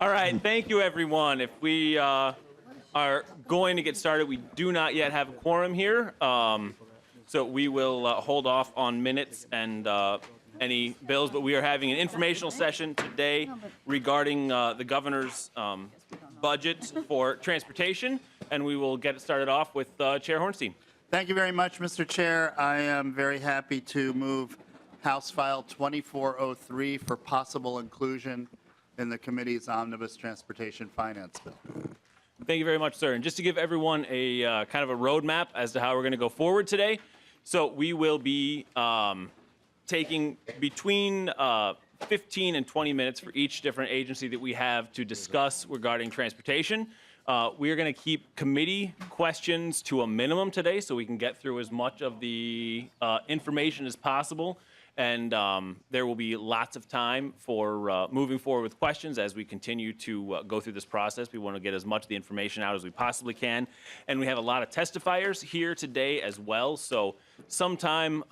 All right, thank you, everyone. If we are going to get started, we do not yet have a quorum here, so we will hold off on minutes and any bills, but we are having an informational session today regarding the governor's budget for transportation, and we will get it started off with Chair Hornstein. Thank you very much, Mr. Chair. I am very happy to move House File 2403 for possible inclusion in the committee's Omnibus Transportation Finance Bill. Thank you very much, sir. And just to give everyone a kind of a roadmap as to how we're going to go forward today, so we will be taking between 15 and 20 minutes for each different agency that we have to discuss regarding transportation. We are going to keep committee questions to a minimum today so we can get through as much of the information as possible. And there will be lots of time for moving forward with questions as we continue to go through this process. We want to get as much of the information out as we possibly can. And we have a lot of testifiers here today as well. So sometime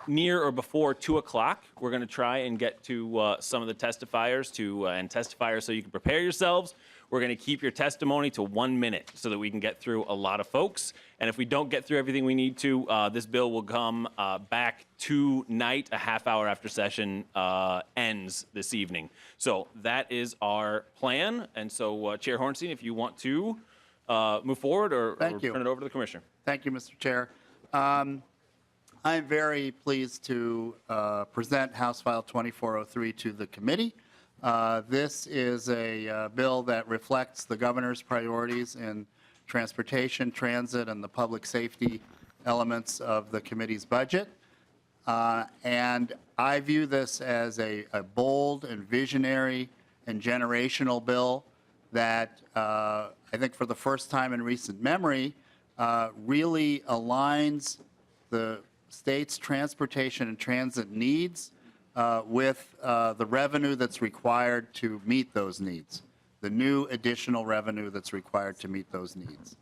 near or before 2 o'clock, we're going to try and get to some of the testifiers and testifiers so you can prepare yourselves. We're going to keep your testimony to 1 minute so that we can get through a lot of folks. And if we don't get through everything we need to, this bill will come back tonight, a half hour after session ends this evening. So that is our plan. And so, Chair Hornstein, if you want to move forward or turn it over to the Commissioner. Thank you, Mr. Chair. I'm very pleased to present House File 2403 to the committee. This is a bill that reflects the governor's priorities in transportation, transit, and the public safety elements of the committee's budget. And I view this as a bold and visionary and generational bill that I think for the first time in recent memory really aligns the state's transportation and transit needs with the revenue that's required to meet those needs, the new additional revenue that's required to meet those needs.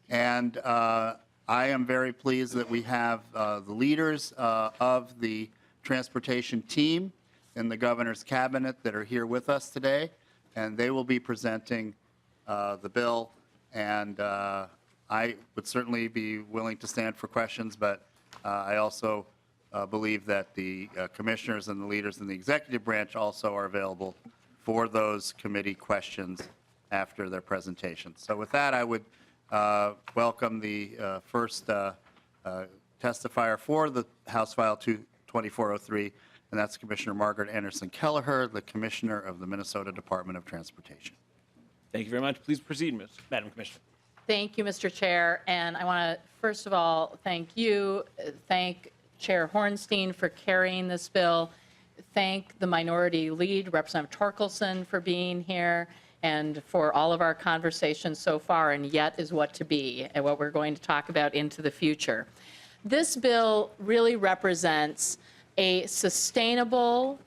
And I am very pleased that we have the leaders of the transportation team in the governor's cabinet that are here with us today, and they will be presenting the bill. And I would certainly be willing to stand for questions, but I also believe that the commissioners and the leaders in the executive branch also are available for those committee questions after their presentation. So with that, I would welcome the first testifier for the House File 2403, and that's Commissioner Margaret Anderson Kelleher, the Commissioner of the Minnesota Department of Transportation. Thank you very much. Please proceed, Madam Commissioner. Thank you, Mr. Chair. And I want to, first of all, thank Chair Hornstein for carrying this bill. Thank the minority lead, Representative Torkelson, for being here and for all of our conversations so far, and yet is what to be and what we're going to talk about into the future. This bill really represents a sustainable,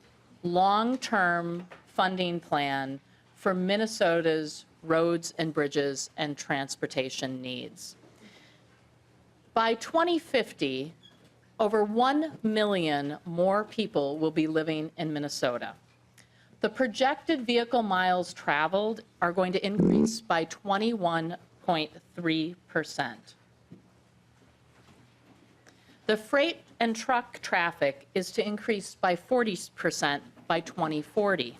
long-term funding plan for Minnesota's roads and bridges and transportation needs. By 2050, over 1 million more people will be living in Minnesota. The projected vehicle miles traveled are going to increase by 21.3%. The freight and truck traffic is to increase by 40% by 2040.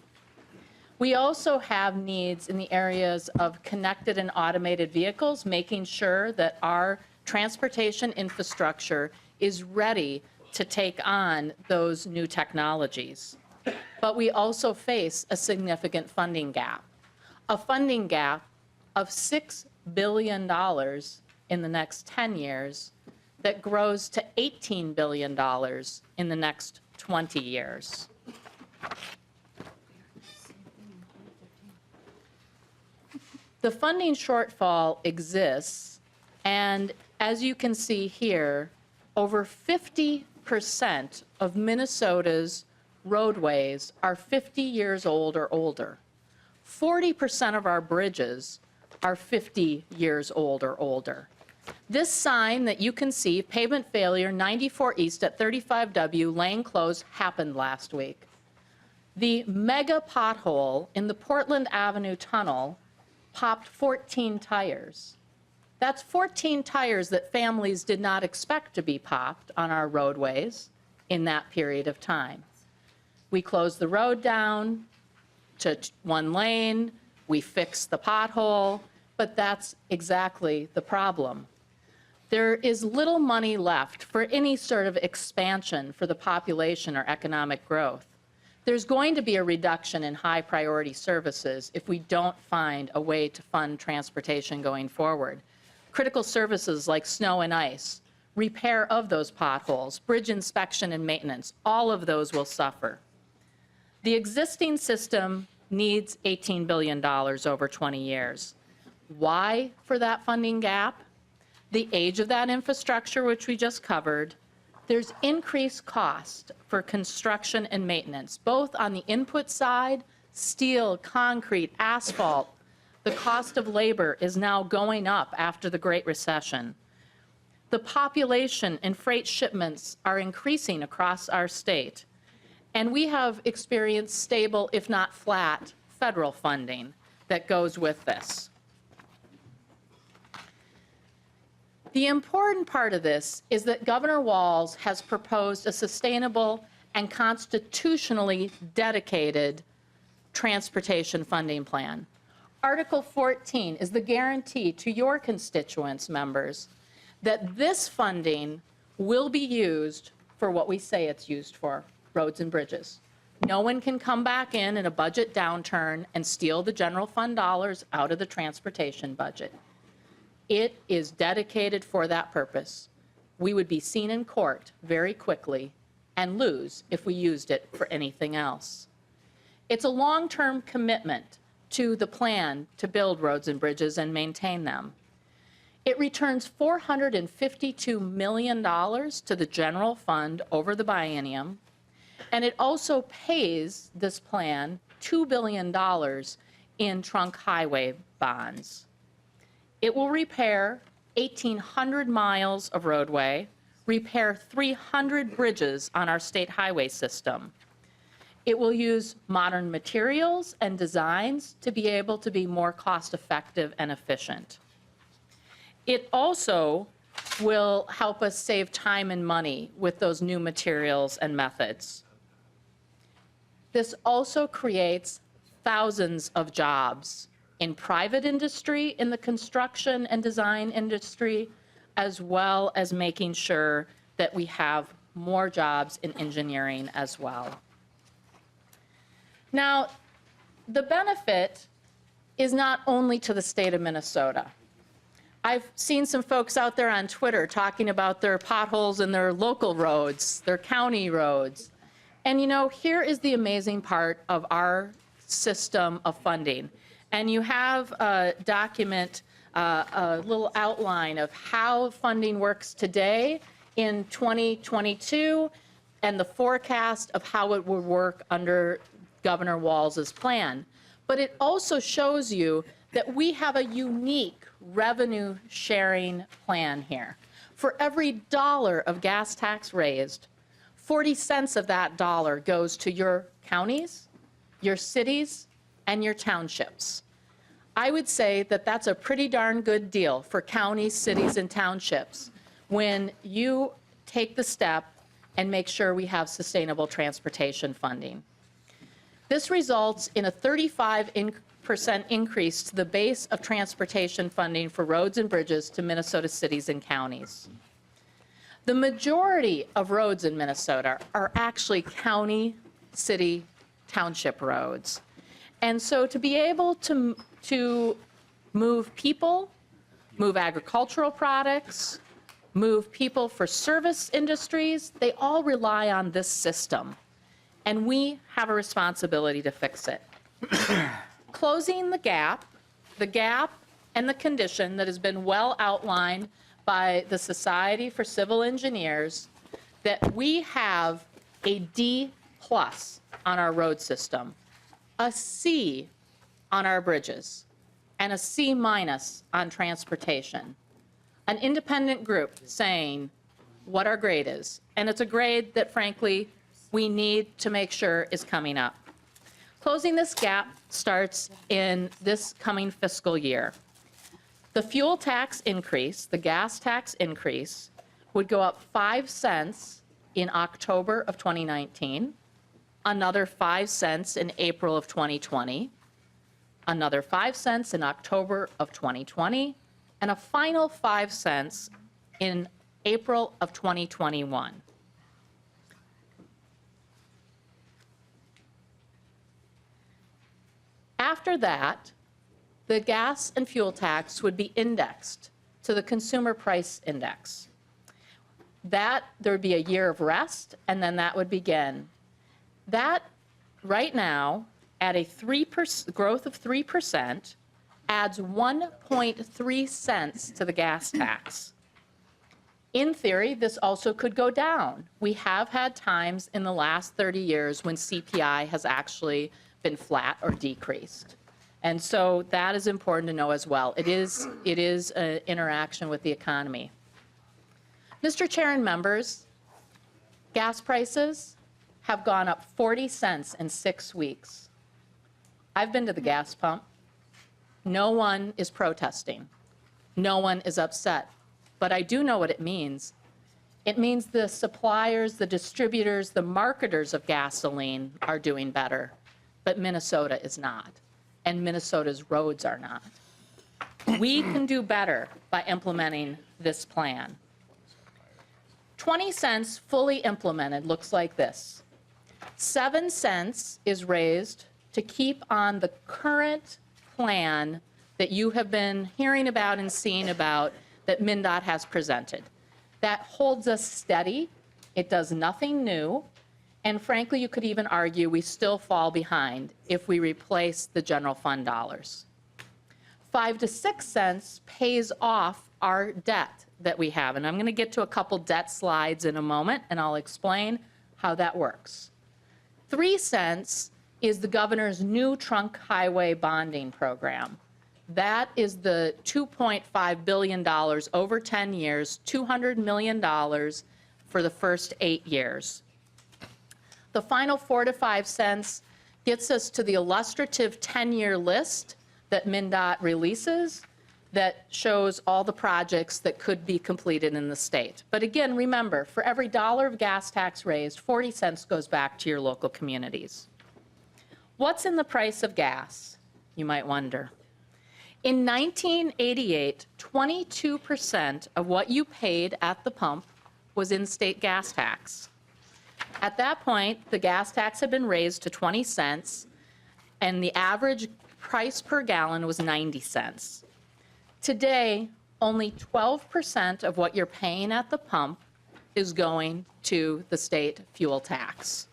We also have needs in the areas of connected and automated vehicles, making sure that our transportation infrastructure is ready to take on those new technologies. But we also face a significant funding gap, a funding gap of $6 billion in the next 10 years that grows to $18 billion in the next 20 years. The funding shortfall exists, and as you can see here, over 50% of Minnesota's roadways are 50 years old or older. 40% of our bridges are 50 years old or older. This sign that you can see, pavement failure 94 East at 35W, lane closed, happened last week. The mega pothole in the Portland Avenue Tunnel popped 14 tires. That's 14 tires that families did not expect to be popped on our roadways in that period of time. We closed the road down to one lane, we fixed the pothole, but that's exactly the problem. There is little money left for any sort of expansion for the population or economic growth. There's going to be a reduction in high priority services if we don't find a way to fund transportation going forward. Critical services like snow and ice, repair of those potholes, bridge inspection and maintenance, all of those will suffer. The existing system needs $18 billion over 20 years. Why for that funding gap? The age of that infrastructure, which we just covered. There's increased cost for construction and maintenance, both on the input side, steel, concrete, asphalt. The cost of labor is now going up after the Great Recession. The population and freight shipments are increasing across our state. And we have experienced stable, if not flat, federal funding that goes with this. The important part of this is that Governor Walz has proposed a sustainable and constitutionally dedicated transportation funding plan. Article 14 is the guarantee to your constituents, members, that this funding will be used for what we say it's used for, roads and bridges. No one can come back in a budget downturn and steal the general fund dollars out of the transportation budget. It is dedicated for that purpose. We would be seen in court very quickly and lose if we used it for anything else. It's a long-term commitment to the plan to build roads and bridges and maintain them. It returns $452 million to the general fund over the biennium, and it also pays this plan $2 billion in trunk highway bonds. It will repair 1,800 miles of roadway, repair 300 bridges on our state highway system. It will use modern materials and designs to be able to be more cost-effective and efficient. It also will help us save time and money with those new materials and methods. This also creates thousands of jobs in private industry, in the construction and design industry, as well as making sure that we have more jobs in engineering as well. Now, the benefit is not only to the state of Minnesota. I've seen some folks out there on Twitter talking about their potholes in their local roads, their county roads. And you know, here is the amazing part of our system of funding. And you have a document, a little outline of how funding works today in 2022 and the forecast of how it would work under Governor Walz's plan. But it also shows you that we have a unique revenue sharing plan here. For every dollar of gas tax raised, 40 cents of that dollar goes to your counties, your cities, and your townships. I would say that that's a pretty darn good deal for counties, cities, and townships when you take the step and make sure we have sustainable transportation funding. This results in a 35% increase to the base of transportation funding for roads and bridges to Minnesota cities and counties. The majority of roads in Minnesota are actually county, city, township roads. And so to be able to move people, move agricultural products, move people for service industries, they all rely on this system. And we have a responsibility to fix it. Closing the gap and the condition that has been well outlined by the Society for Civil Engineers, that we have a D+ on our road system, a C on our bridges, and a C- on transportation. An independent group saying what our grade is. And it's a grade that, frankly, we need to make sure is coming up. Closing this gap starts in this coming fiscal year. The fuel tax increase, the gas tax increase, would go up 5 cents in October of 2019, another 5 cents in April of 2020, another 5 cents in October of 2020, and a final 5 cents in April of 2021. After that, the gas and fuel tax would be indexed to the consumer price index. That, there would be a year of rest, and then that would begin. That, right now, at a 3% growth of 3%, adds 1.3 cents to the gas tax. In theory, this also could go down. We have had times in the last 30 years when CPI has actually been flat or decreased. And so that is important to know as well. It is an interaction with the economy. Mr. Chair and members, gas prices have gone up 40 cents in 6 weeks. I've been to the gas pump. No one is protesting. No one is upset. But I do know what it means. It means the suppliers, the distributors, the marketers of gasoline are doing better, but Minnesota is not, and Minnesota's roads are not. We can do better by implementing this plan. 20 cents fully implemented looks like this. 7 cents is raised to keep on the current plan that you have been hearing about and seeing about that MnDOT has presented. That holds us steady. It does nothing new. And frankly, you could even argue we still fall behind if we replace the general fund dollars. 5 to 6 cents pays off our debt that we have. And I'm going to get to a couple debt slides in a moment, and I'll explain how that works. 3 cents is the governor's new trunk highway bonding program. That is the $2.5 billion over 10 years, $200 million for the first 8 years. The final 4 to 5 cents gets us to the illustrative 10-year list that MnDOT releases that shows all the projects that could be completed in the state. But again, remember, for every dollar of gas tax raised, 40 cents goes back to your local communities. What's in the price of gas, you might wonder? In 1988, 22% of what you paid at the pump was in-state gas tax. At that point, the gas tax had been raised to 20 cents, and the average price per gallon was 90 cents. Today, only 12% of what you're paying at the pump is going to the state fuel tax.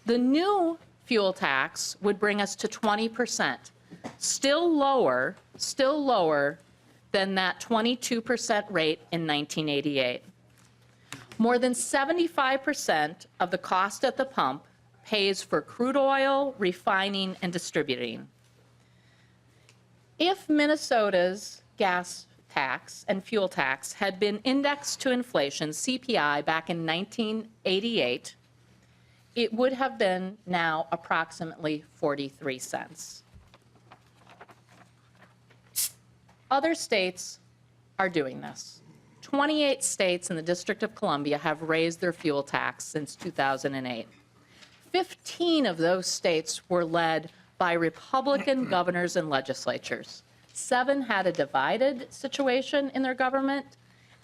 The new fuel tax would bring us to 20%. Still lower than that 22% rate in 1988. More than 75% of the cost at the pump pays for crude oil, refining, and distributing. If Minnesota's gas tax and fuel tax had been indexed to inflation, CPI, back in 1988, it would have been now approximately 43 cents. Other states are doing this. 28 states in the District of Columbia have raised their fuel tax since 2008. 15 of those states were led by Republican governors and legislatures. 7 had a divided situation in their government,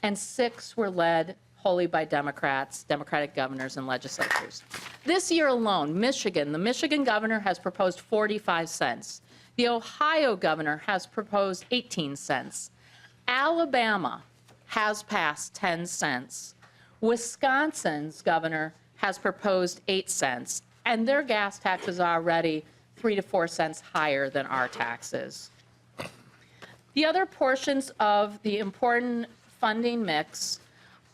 and 6 were led wholly by Democrats, Democratic governors and legislatures. This year alone, Michigan, the Michigan governor has proposed 45 cents. The Ohio governor has proposed 18 cents. Alabama has passed 10 cents. Wisconsin's governor has proposed 8 cents, and their gas tax is already 3 to 4 cents higher than our taxes. The other portions of the important funding mix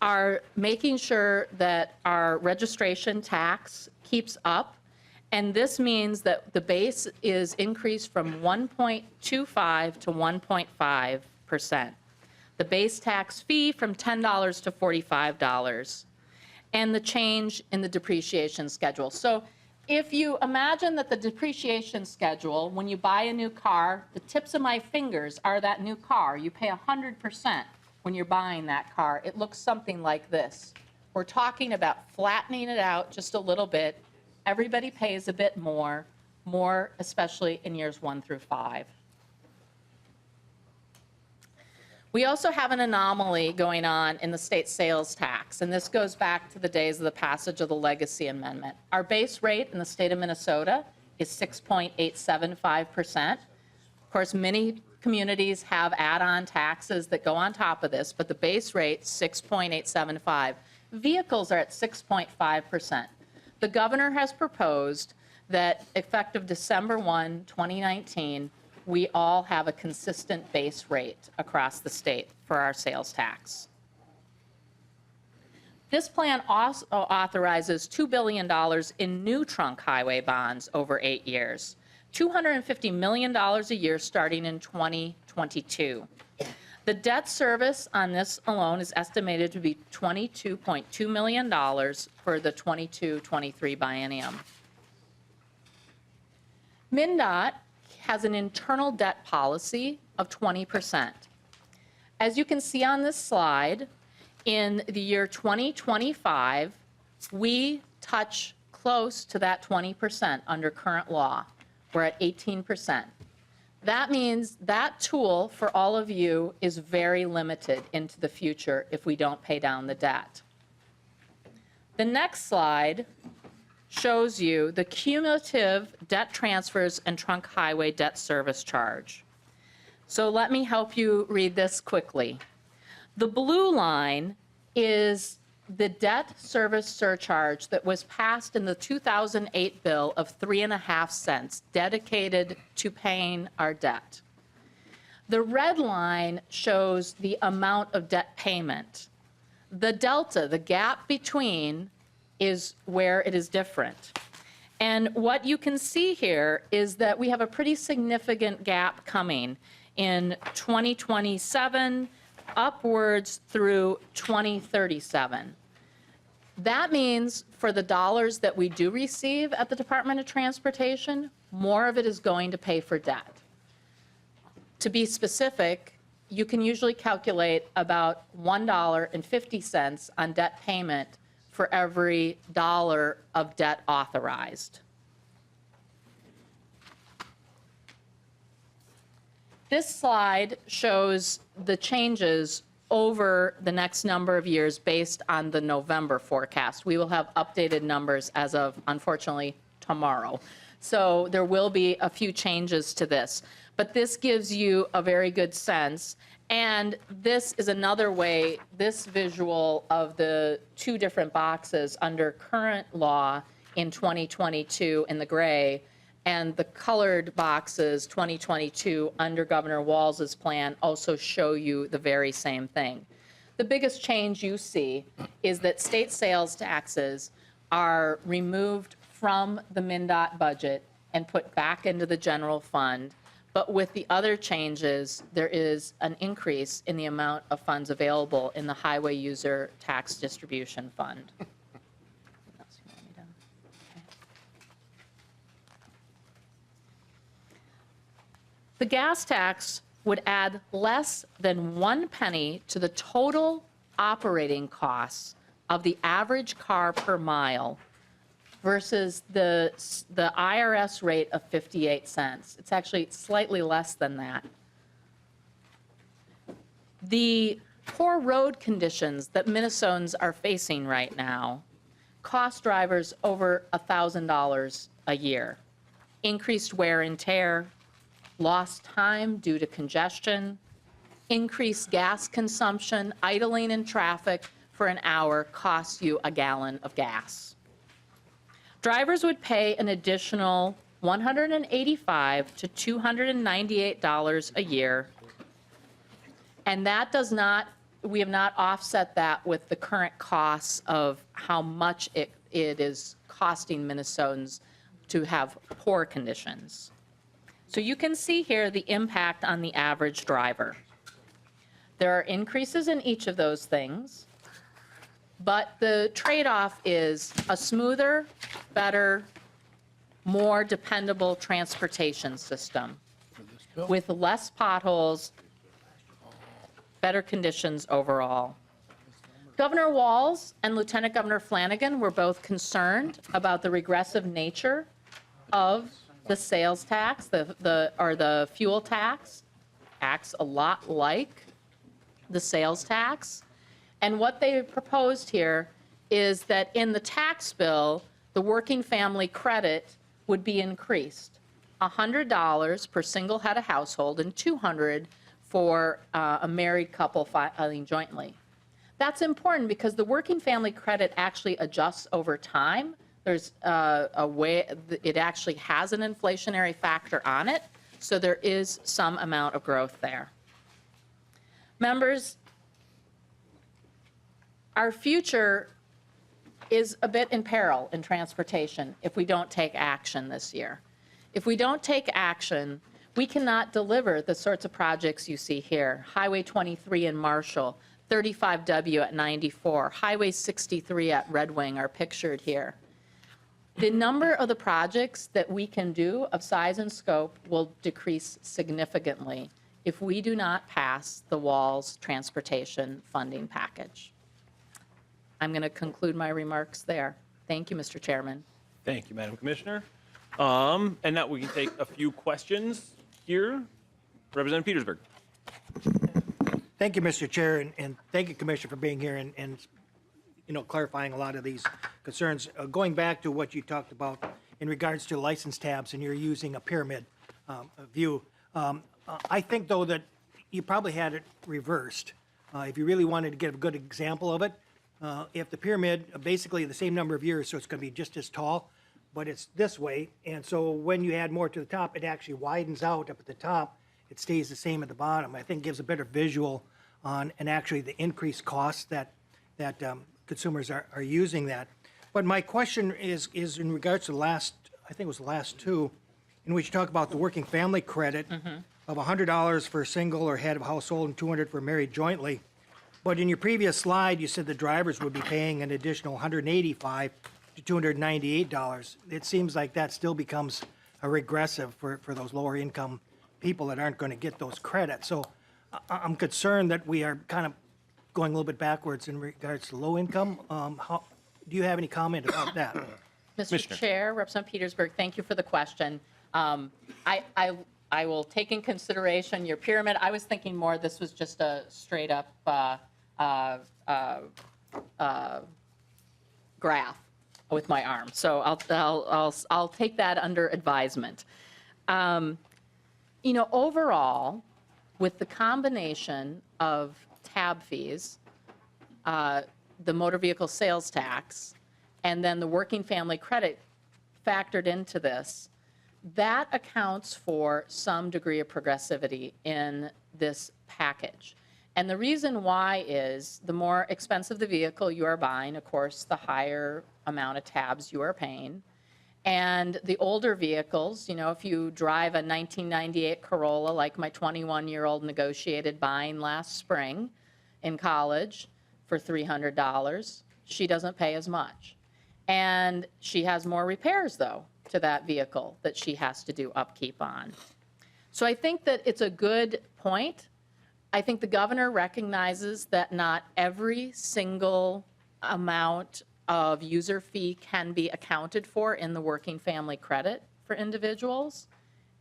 are making sure that our registration tax keeps up, and this means that the base is increased from 1.25 to 1.5%. The base tax fee from $10 to $45, and the change in the depreciation schedule. So if you imagine that the depreciation schedule, when you buy a new car, the tips of my fingers are that new car. You pay 100% when you're buying that car. It looks something like this. We're talking about flattening it out just a little bit. Everybody pays a bit more especially in years 1 through 5. We also have an anomaly going on in the state sales tax, and this goes back to the days of the passage of the Legacy Amendment. Our base rate in the state of Minnesota is 6.875%. Of course, many communities have add-on taxes that go on top of this, but the base rate, 6.875. Vehicles are at 6.5%. The governor has proposed that effective December 1, 2019, we all have a consistent base rate across the state for our sales tax. This plan also authorizes $2 billion in new trunk highway bonds over 8 years, $250 million a year starting in 2022. The debt service on this alone is estimated to be $22.2 million for the 22-23 biennium. MnDOT has an internal debt policy of 20%. As you can see on this slide, in the year 2025, we touch close to that 20% under current law. We're at 18%. That means that tool for all of you is very limited into the future if we don't pay down the debt. The next slide shows you the cumulative debt transfers and trunk highway debt service charge. So let me help you read this quickly. The blue line is the debt service surcharge that was passed in the 2008 bill of 3.5 cents dedicated to paying our debt. The red line shows the amount of debt payment. The delta, the gap between, is where it is different. And what you can see here is that we have a pretty significant gap coming in 2027 upwards through 2037. That means for the dollars that we do receive at the Department of Transportation, more of it is going to pay for debt. To be specific, you can usually calculate about $1.50 on debt payment for every dollar of debt authorized. This slide shows the changes over the next number of years based on the November forecast. We will have updated numbers as of, unfortunately, tomorrow. So there will be a few changes to this. But this gives you a very good sense. And this is another way, this visual of the two different boxes under current law in 2022 in the gray, and the colored boxes 2022 under Governor Walz's plan also show you the very same thing. The biggest change you see is that state sales taxes are removed from the MnDOT budget and put back into the general fund. But with the other changes, there is an increase in the amount of funds available in the Highway User Tax Distribution Fund. The gas tax would add less than 1 penny to the total operating costs of the average car per mile versus the IRS rate of 58 cents. It's actually slightly less than that. The poor road conditions that Minnesotans are facing right now cost drivers over $1,000 a year. Increased wear and tear, lost time due to congestion, increased gas consumption, idling in traffic for an hour costs you a gallon of gas. Drivers would pay an additional $185 to $298 a year, and that does not, we have not offset that with the current costs of how much it is costing Minnesotans to have poor conditions. So you can see here the impact on the average driver. There are increases in each of those things, but the trade-off is a smoother, better more dependable transportation system with less potholes, better conditions overall. Governor Walz and Lieutenant Governor Flanagan were both concerned about the regressive nature of the sales tax, the fuel tax. Acts a lot like the sales tax. And what they proposed here is that in the tax bill, the working family credit would be increased. $100 per single head of household and $200 for a married couple filing jointly. That's important because the working family credit actually adjusts over time. There's a way, it actually has an inflationary factor on it, so there is some amount of growth there. Members, our future is a bit in peril in transportation if we don't take action this year. If we don't take action, we cannot deliver the sorts of projects you see here. Highway 23 in Marshall, 35W at 94, Highway 63 at Red Wing are pictured here. The number of the projects that we can do of size and scope will decrease significantly if we do not pass the Walz transportation funding package. I'm going to conclude my remarks there. Thank you, Mr. Chairman. Thank you, Madam Commissioner. And now we can take a few questions here. Representative Petersburg. Thank you, Mr. Chair, and thank you, Commissioner, for being here and clarifying a lot of these concerns. Going back to what you talked about in regards to license tabs, and you're using a pyramid view. I think, though, that you probably had it reversed. If you really wanted to get a good example of it, if the pyramid, basically the same number of years, so it's going to be just as tall, but it's this way, and so when you add more to the top, it actually widens out up at the top. It stays the same at the bottom. I think gives a better visual on, and actually the increased costs that consumers are using that. But my question is in regards to the last, I think it was the last two, in which you talk about the working family credit of $100 for a single or head of household and $200 for married jointly. But in your previous slide, you said the drivers would be paying an additional $185 to $298. It seems like that still becomes a regressive for those lower income people that aren't going to get those credits. So I'm concerned that we are kind of going a little bit backwards in regards to low income. Do you have any comment about that? Mr. Chair, Representative Petersburg, thank you for the question. I will take in consideration your pyramid. I was thinking more this was just a straight up graph with my arm. So I'll take that under advisement. Overall, with the combination of tab fees, the motor vehicle sales tax, and then the working family credit factored into this, that accounts for some degree of progressivity in this package. And the reason why is the more expensive the vehicle you are buying, of course, the higher amount of tabs you are paying. And the older vehicles, if you drive a 1998 Corolla like my 21-year-old negotiated buying last spring in college for $300, she doesn't pay as much. And she has more repairs, though, to that vehicle that she has to do upkeep on. So I think that it's a good point. I think the governor recognizes that not every single amount of user fee can be accounted for in the working family credit for individuals.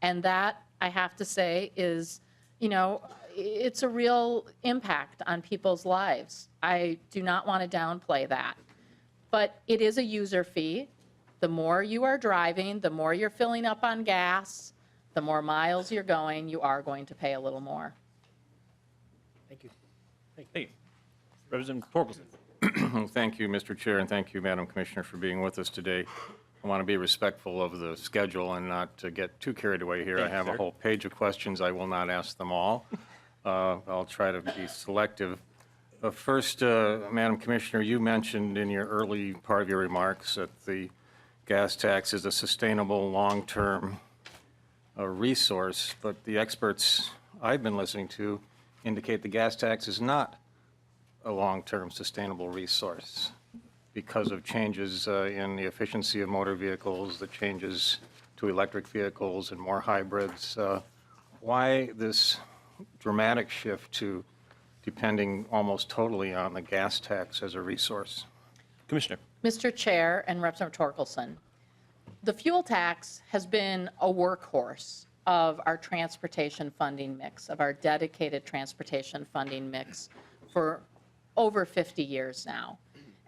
And that, I have to say, is, it's a real impact on people's lives. I do not want to downplay that. But it is a user fee. The more you are driving, the more you're filling up on gas, the more miles you're going, you are going to pay a little more. Thank you. Thank you. Representative Torkelson. Thank you, Mr. Chair, and thank you, Madam Commissioner, for being with us today. I want to be respectful of the schedule and not to get too carried away here. Thank I have you, a sir. whole page of questions. I will not ask them all. I'll try to be selective. First, Madam Commissioner, you mentioned in your early part of your remarks that the gas tax is a sustainable, long-term resource, but the experts I've been listening to indicate the gas tax is not a long-term sustainable resource because of changes in the efficiency of motor vehicles, the changes to electric vehicles and more hybrids. Why this dramatic shift to depending almost totally on the gas tax as a resource? Commissioner. Mr. Chair and Representative Torkelson, the fuel tax has been a workhorse of our transportation funding mix, of our dedicated transportation funding mix for over 50 years now.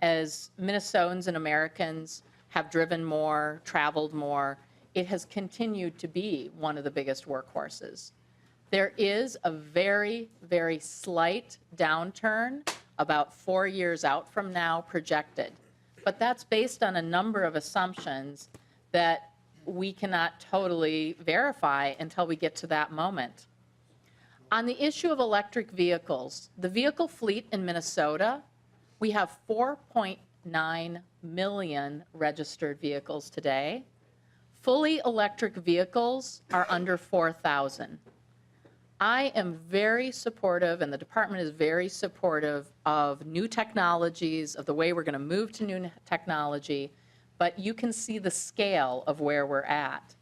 As Minnesotans and Americans have driven more, traveled more, it has continued to be one of the biggest workhorses. There is a very, very slight downturn about 4 years out from now projected, but that's based on a number of assumptions that we cannot totally verify until we get to that moment. On the issue of electric vehicles, the vehicle fleet in Minnesota, we have 4.9 million registered vehicles today. Fully electric vehicles are under 4,000. I am very supportive, and the department is very supportive of new technologies, of the way we're going to move to new technology, but you can see the scale of where we're at.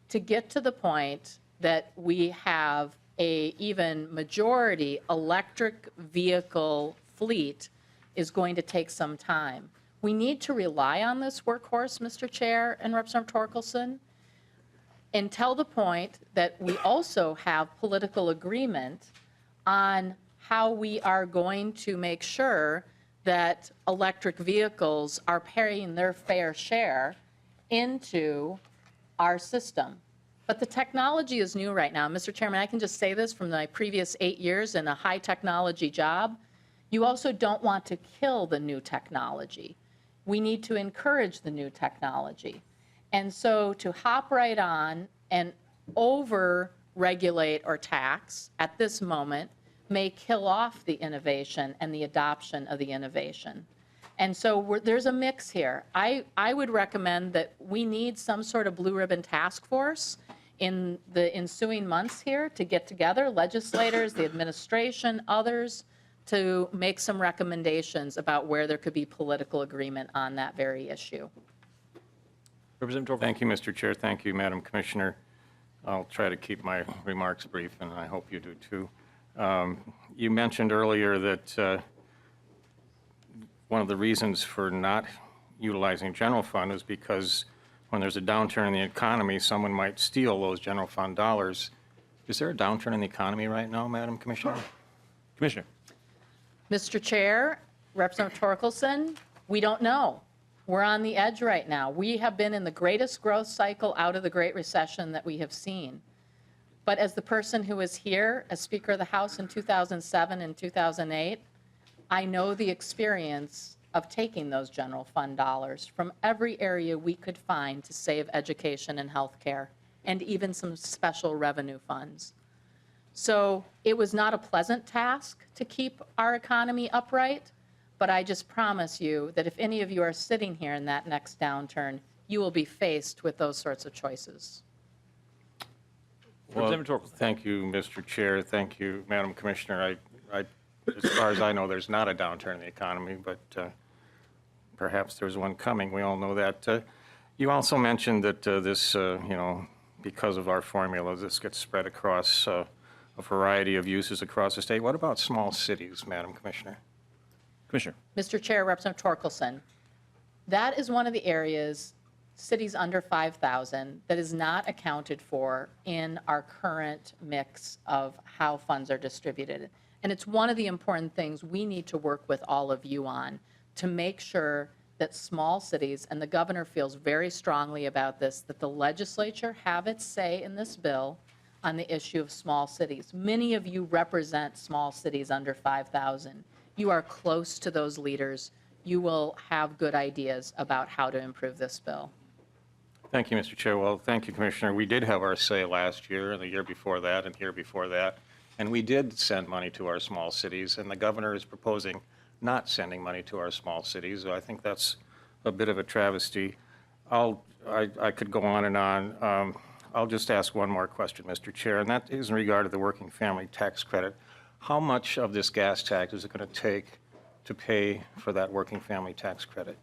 To get to the point that we have a even majority electric vehicle fleet is going to take some time. We need to rely on this workhorse, Mr. Chair and Representative Torkelson, until the point that we also have political agreement on how we are going to make sure that electric vehicles are paying their fair share into our system. But the technology is new right now. Mr. Chairman, I can just say this from my previous 8 years in a high technology job. You also don't want to kill the new technology. We need to encourage the new technology. And so to hop right on and over-regulate or tax at this moment may kill off the innovation and the adoption of the innovation. And so there's a mix here. I would recommend that we need some sort of blue ribbon task force in the ensuing months here to get together, legislators, the administration, others, to make some recommendations about where there could be political agreement on that very issue. Representative Torkelson. Thank you, Mr. Chair. Thank you, Madam Commissioner. I'll try to keep my remarks brief, and I hope you do too. You mentioned earlier that one of the reasons for not utilizing general fund is because when there's a downturn in the economy, someone might steal those general fund dollars. Is there a downturn in the economy right now, Madam Commissioner? Commissioner. Mr. Chair, Representative Torkelson, we don't know. We're on the edge right now. We have been in the greatest growth cycle out of the Great Recession that we have seen. But as the person who was here as Speaker of the House in 2007 and 2008, I know the experience of taking those general fund dollars from every area we could find to save education and health care, and even some special revenue funds. So it was not a pleasant task to keep our economy upright, but I just promise you that if any of you are sitting here in that next downturn, you will be faced with those sorts of choices. Well, Representative Torkelson. thank you, Mr. Chair. Thank you, Madam Commissioner. As far as I know, there's not a downturn in the economy, but perhaps there's one coming. We all know that. You also mentioned that this, because of our formula, this gets spread across a variety of uses across the state. What about small cities, Madam Commissioner? Commissioner. Mr. Chair, Representative Torkelson, that is one of the areas, cities under 5,000, that is not accounted for in our current mix of how funds are distributed. And it's one of the important things we need to work with all of you on to make sure that small cities, and the governor feels very strongly about this, that the legislature have its say in this bill on the issue of small cities. Many of you represent small cities under 5,000. You are close to those leaders. You will have good ideas about how to improve this bill. Thank you, Mr. Chair. Well, thank you, Commissioner. We did have our say last year, and the year before that, and the year before that. And we did send money to our small cities, and the governor is proposing not sending money to our small cities. So I think that's a bit of a travesty. I could go on and on. I'll just ask one more question, Mr. Chair, and that is in regard to the working family tax credit. How much of this gas tax is it going to take to pay for that working family tax credit?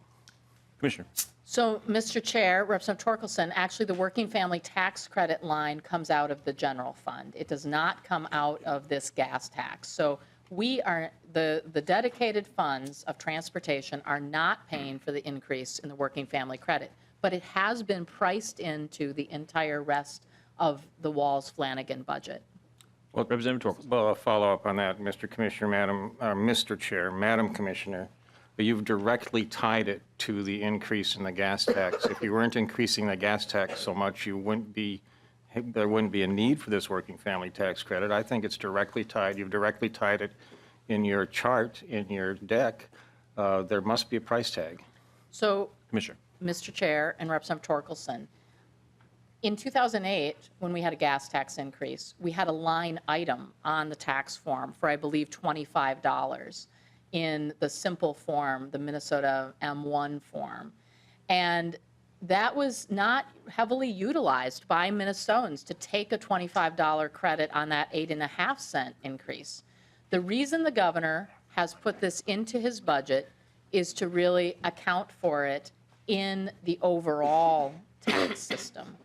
Commissioner. So, Mr. Chair, Representative Torkelson, actually, the working family tax credit line comes out of the general fund. It does not come out of this gas tax. So we are, the dedicated funds of transportation are not paying for the increase in the working family credit, but it has been priced into the entire rest of the Walls-Flanagan budget. Well, Representative Torkelson. Well, a follow-up on that, Mr. Commissioner, Mr. Chair, Madam Commissioner, you've directly tied it to the increase in the gas tax. If you weren't increasing the gas tax so much, there wouldn't be a need for this working family tax credit. I think it's directly tied. You've directly tied it in your chart, in your deck. There must be a price tag. So, Commissioner. Mr. Chair and Representative Torkelson, in 2008, when we had a gas tax increase, we had a line item on the tax form for, I believe, $25 in the simple form, the Minnesota M1 form. And that was not heavily utilized by Minnesotans to take a $25 credit on that 8.5 cent increase. The reason the governor has put this into his budget is to really account for it in the overall tax system.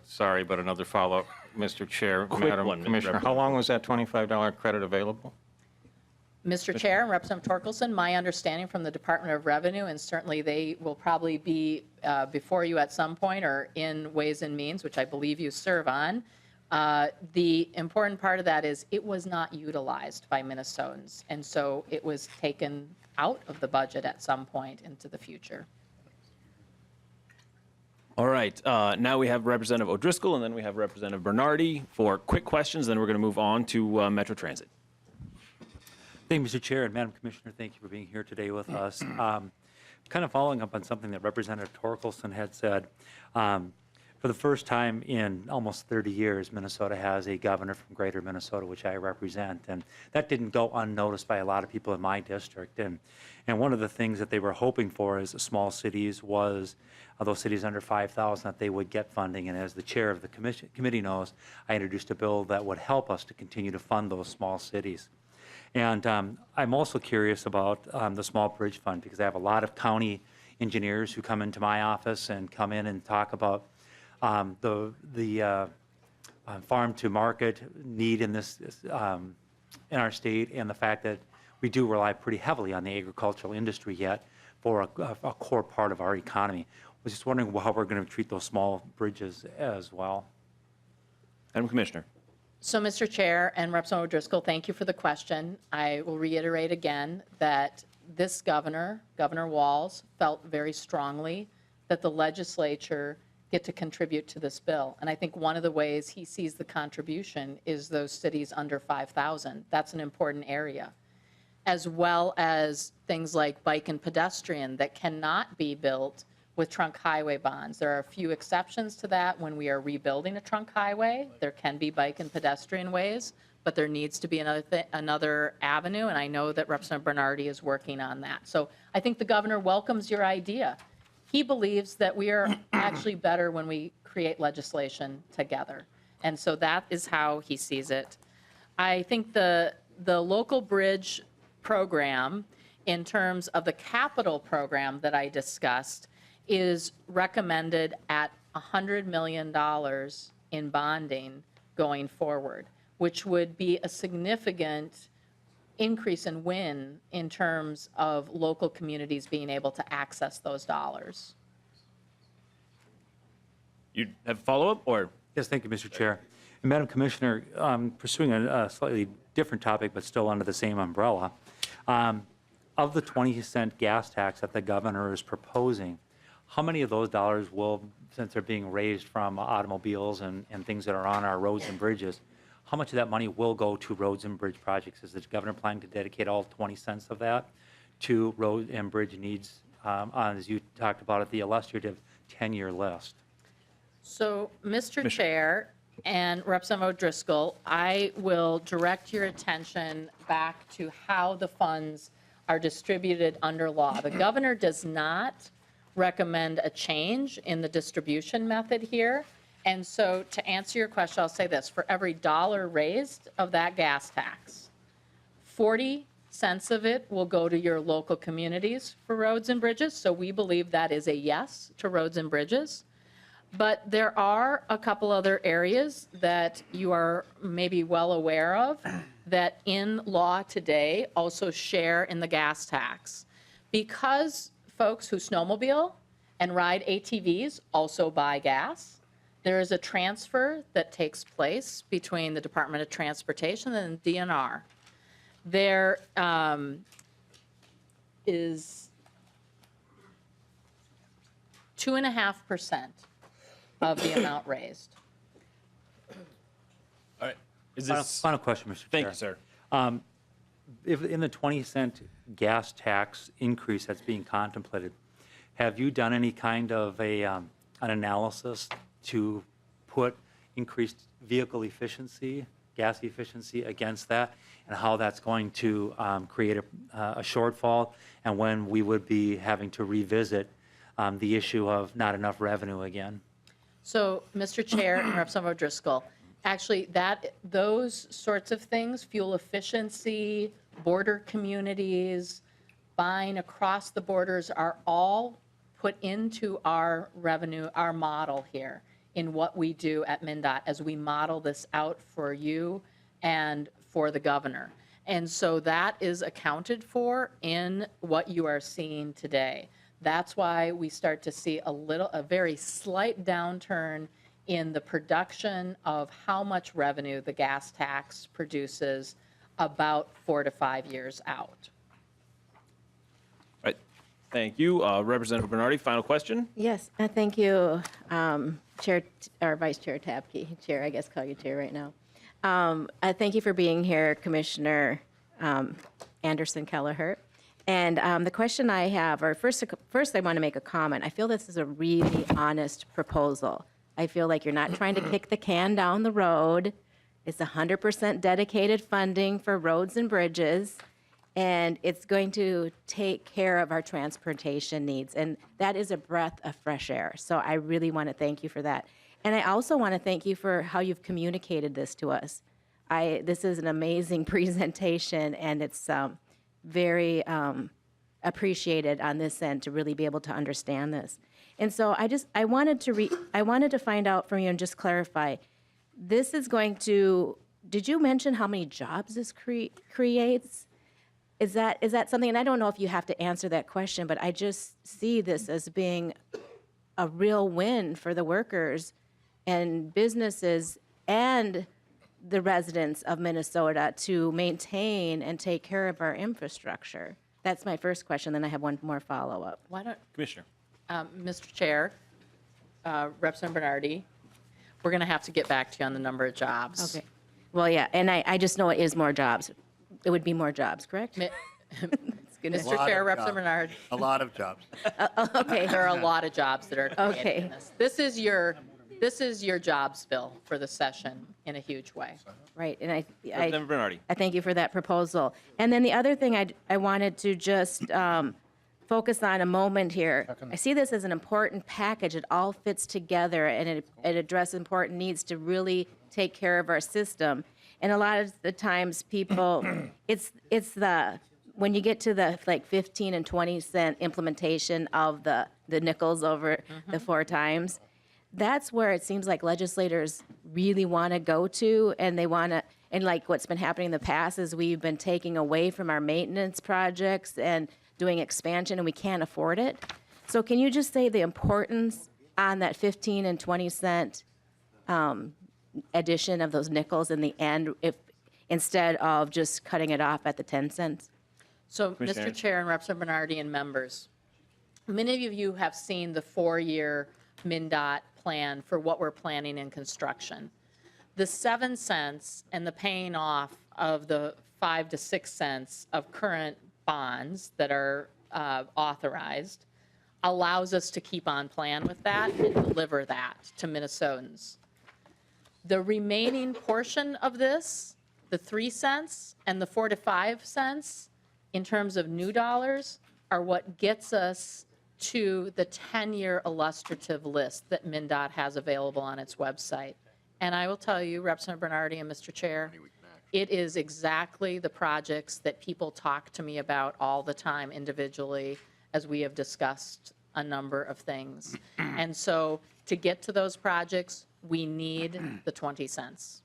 Sorry, but another follow-up, Mr. Chair, Quick Madam one, Mr. Commissioner. How long was that $25 credit available? Mr. Chair and Representative Torkelson, my understanding from the Department of Revenue, and certainly they will probably be before you at some point or in Ways and Means, which I believe you serve on, the important part of that is it was not utilized by Minnesotans. And so it was taken out of the budget at some point into the future. All right. Now we have Representative O'Driscoll, and then we have Representative Bernardi for quick questions. Then we're going to move on to Metro Transit. Thank you, Mr. Chair, and Madam Commissioner, thank you for being here today with us. Kind of following up on something that Representative Torkelson had said. For the first time in almost 30 years, Minnesota has a governor from Greater Minnesota, which I represent, and that didn't go unnoticed by a lot of people in my district. And one of the things that they were hoping for is small cities was, those cities under 5,000, that they would get funding. And as the chair of the committee knows, I introduced a bill that would help us to continue to fund those small cities. And I'm also curious about the Small Bridge Fund, because I have a lot of county engineers who come into my office and come in and talk about the farm to market need in this in our state, and the fact that we do rely pretty heavily on the agricultural industry yet for a core part of our economy. I was just wondering how we're going to treat those small bridges as well. Madam Commissioner. So, Mr. Chair and Representative O'Driscoll, thank you for the question. I will reiterate again that this governor, Governor Walz, felt very strongly that the legislature get to contribute to this bill. And I think one of the ways he sees the contribution is those cities under 5,000. That's an important area, as well as things like bike and pedestrian that cannot be built with trunk highway bonds. There are a few exceptions to that. When we are rebuilding a trunk highway, there can be bike and pedestrian ways, but there needs to be another avenue, and I know that Representative Bernardi is working on that. So I think the governor welcomes your idea. He believes that we are actually better when we create legislation together, and so that is how he sees it. I think the local bridge program, in terms of the capital program that I discussed, is recommended at $100 million in bonding going forward, which would be a significant increase in win in terms of local communities being able to access those dollars. You have a follow-up, or? Yes, thank you, Mr. Chair. And Madam Commissioner, pursuing a slightly different topic, but still under the same umbrella, of the 20-cent gas tax that the governor is proposing, how many of those dollars will, since they're being raised from automobiles and things that are on our roads and bridges, how much of that money will go to roads and bridge projects? Is the governor planning to dedicate all 20 cents of that to road and bridge needs, as you talked about at the illustrative 10-year list? So, Mr. Chair and Representative O'Driscoll, I will direct your attention back to how the funds are distributed under law. The governor does not recommend a change in the distribution method here. And so to answer your question, I'll say this. For every dollar raised of that gas tax, 40 cents of it will go to your local communities for roads and bridges. So we believe that is a yes to roads and bridges. But there are a couple other areas that you are maybe well aware of that in law today also share in the gas tax. Because folks who snowmobile and ride ATVs also buy gas, there is a transfer that takes place between the Department of Transportation and the DNR. There is 2.5% of the amount raised. All right. Is Final, this? final question, Mr. Chair. Thank you, sir. If in the 20-cent gas tax increase that's being contemplated, have you done any kind of an analysis to put increased vehicle efficiency, gas efficiency against that, and how that's going to create a shortfall, and when we would be having to revisit the issue of not enough revenue again? So, Mr. Chair and Representative O'Driscoll, actually, those sorts of things, fuel efficiency, border communities, buying across the borders, are all put into our revenue, our model here in what we do at MnDOT as we model this out for you and for the governor. And so that is accounted for in what you are seeing today. That's why we start to see a very slight downturn in the production of how much revenue the gas tax produces about 4 to 5 years out. All right. Thank you. Representative Bernardi, final question? Yes, thank you, Chair, or Vice Chair Tapke. Chair, I guess call you Chair right now. Thank you for being here, Commissioner Anderson Kelleher. And the question I have, or first I want to make a comment. I feel this is a really honest proposal. I feel like you're not trying to kick the can down the road. It's 100% dedicated funding for roads and bridges, and it's going to take care of our transportation needs. And that is a breath of fresh air. So I really want to thank you for that. And I also want to thank you for how you've communicated this to us. This is an amazing presentation, and it's very appreciated on this end to really be able to understand this. And so I wanted to find out from you and just clarify. This is going to. Did you mention how many jobs this creates? Is that something? And I don't know if you have to answer that question, but I just see this as being a real win for the workers and businesses and the residents of Minnesota to maintain and take care of our infrastructure. That's my first question. Then I have one more follow-up. Why don't, Commissioner. Mr. Chair, Representative Bernardi, we're going to have to get back to you on the number of jobs. Okay. Well, yeah, and I just know it is more jobs. It would be more jobs, correct? Mi- Goodness. Mr. lot Chair, of Representative jobs. Bernard, A lot of jobs. Okay. there are a lot of jobs that are created Okay. in this. This is your jobs bill for the session in a huge way. Right, and I Representative Bernardi. I thank you for that proposal. And then the other thing I wanted to just focus on a moment here. I see this as an important package. It all fits together, and it addresses important needs to really take care of our system. And a lot of the times people, it's when you get to the like 15 and 20 cent implementation of the nickels over the 4 times, that's where it seems like legislators really want to go to, and they want to, and like what's been happening in the past is we've been taking away from our maintenance projects and doing expansion, and we can't afford it. So can you just say the importance on that 15 and 20 cent addition of those nickels in the end, if instead of just cutting it off at the 10 cents? So, Commissioner. Mr. Chair and Representative Bernardi and members, many of you have seen the 4-year MnDOT plan for what we're planning in construction. The 7 cents and the paying off of the 5 to 6 cents of current bonds that are authorized allows us to keep on plan with that and deliver that to Minnesotans. The remaining portion of this, the 3 cents and the 4 to 5 cents, in terms of new dollars, are what gets us to the 10-year illustrative list that MnDOT has available on its website. And I will tell you, Representative Bernardi and Mr. Chair, it is exactly the projects that people talk to me about all the time individually as we have discussed a number of things. And so to get to those projects, we need the 20 cents.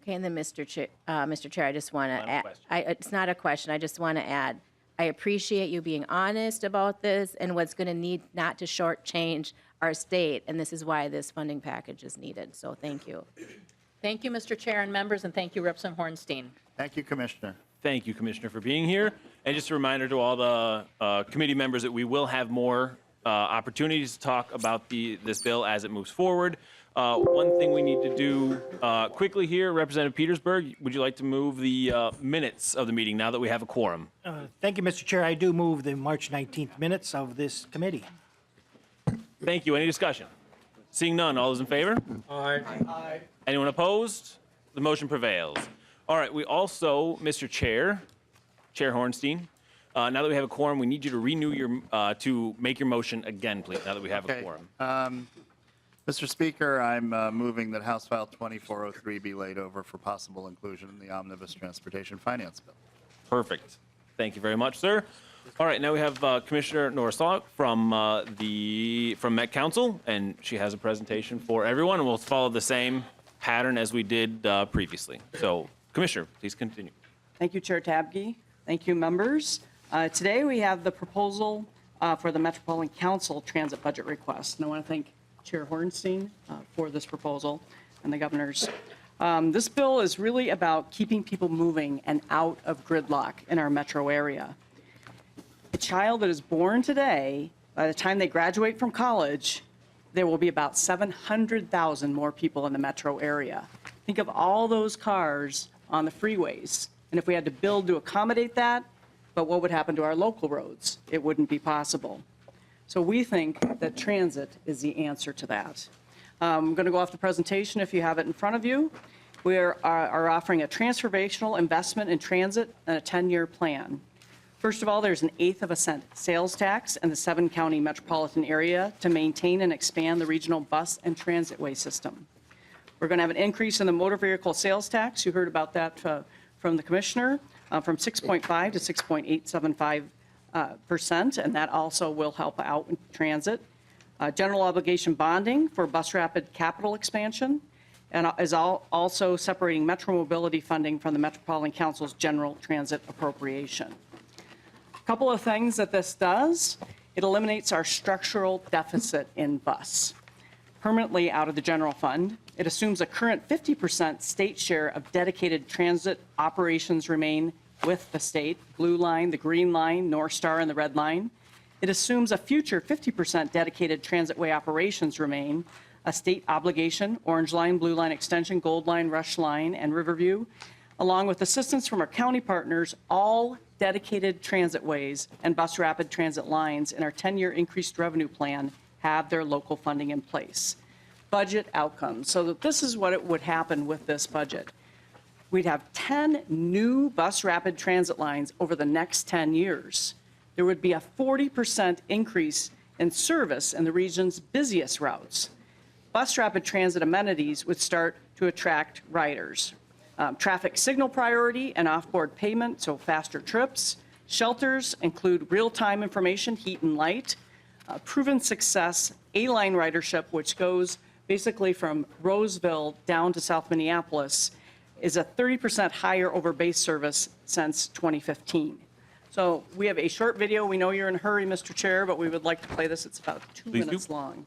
Okay, and then Mr. Chair, I just want to Final add, question. it's not a question, I just want to add, I appreciate you being honest about this and what's going to need not to shortchange our state, and this is why this funding package is needed, so thank you. Thank you, Mr. Chair and members, and thank you, Representative Hornstein. Thank you, Commissioner. Thank you, Commissioner, for being here. And just a reminder to all the committee members that we will have more opportunities to talk about this bill as it moves forward. One thing we need to do quickly here, Representative Petersburg, would you like to move the minutes of the meeting now that we have a quorum? Thank you, Mr. Chair. I do move the March 19th minutes of this committee. Thank you. Any discussion? Seeing none, all those in favor? Aye. Anyone opposed? The motion prevails. All right, we also, Mr. Chair, Chair Hornstein, now that we have a quorum, we need you to renew your, to make your motion again, please, now that we have a Okay. quorum. Mr. Speaker, I'm moving that House File 2403 be laid over for possible inclusion in the Omnibus Transportation Finance Bill. Perfect. Thank you very much, sir. All right, now we have Commissioner Norristock from Met Council, and she has a presentation for everyone, and we'll follow the same pattern as we did previously. So, Commissioner, please continue. Thank you, Chair Tabke. Thank you, members. Today we have the proposal for the Metropolitan Council Transit Budget Request. And I want to thank Chair Hornstein for this proposal and the governors. This bill is really about keeping people moving and out of gridlock in our metro area. A child that is born today, by the time they graduate from college, there will be about 700,000 more people in the metro area. Think of all those cars on the freeways. And if we had to build to accommodate that, but what would happen to our local roads? It wouldn't be possible. So we think that transit is the answer to that. I'm going to go off the presentation if you have it in front of you. We are offering a transformational investment in transit and a 10-year plan. First of all, there's an 1/8 of a cent sales tax in the 7-county metropolitan area to maintain and expand the regional bus and transitway system. We're going to have an increase in the motor vehicle sales tax. You heard about that from the commissioner, from 6.5 to 6.875%, and that also will help out in transit. General obligation bonding for bus rapid capital expansion, and is also separating metro mobility funding from the Metropolitan Council's general transit appropriation. A couple of things that this does: it eliminates our structural deficit in bus permanently out of the general fund. It assumes a current 50% state share of dedicated transit operations remain with the state, Blue Line, the Green Line, North Star, and the Red Line. It assumes a future 50% dedicated transitway operations remain, a state obligation, Orange Line, Blue Line Extension, Gold Line, Rush Line, and Riverview, along with assistance from our county partners, all dedicated transitways and bus rapid transit lines in our 10-year increased revenue plan have their local funding in place. Budget outcomes. So that this is what it would happen with this budget. We'd have 10 new bus rapid transit lines over the next 10 years. There would be a 40% increase in service in the region's busiest routes. Bus rapid transit amenities would start to attract riders. Traffic signal priority and off-board payment, so faster trips. Shelters include real-time information, heat and light. Proven success, A-line ridership, which goes basically from Roseville down to South Minneapolis, is a 30% higher over base service since 2015. So we have a short video. We know you're in a hurry, Mr. Chair, but we would like to play this. It's about 2 Please do. minutes long.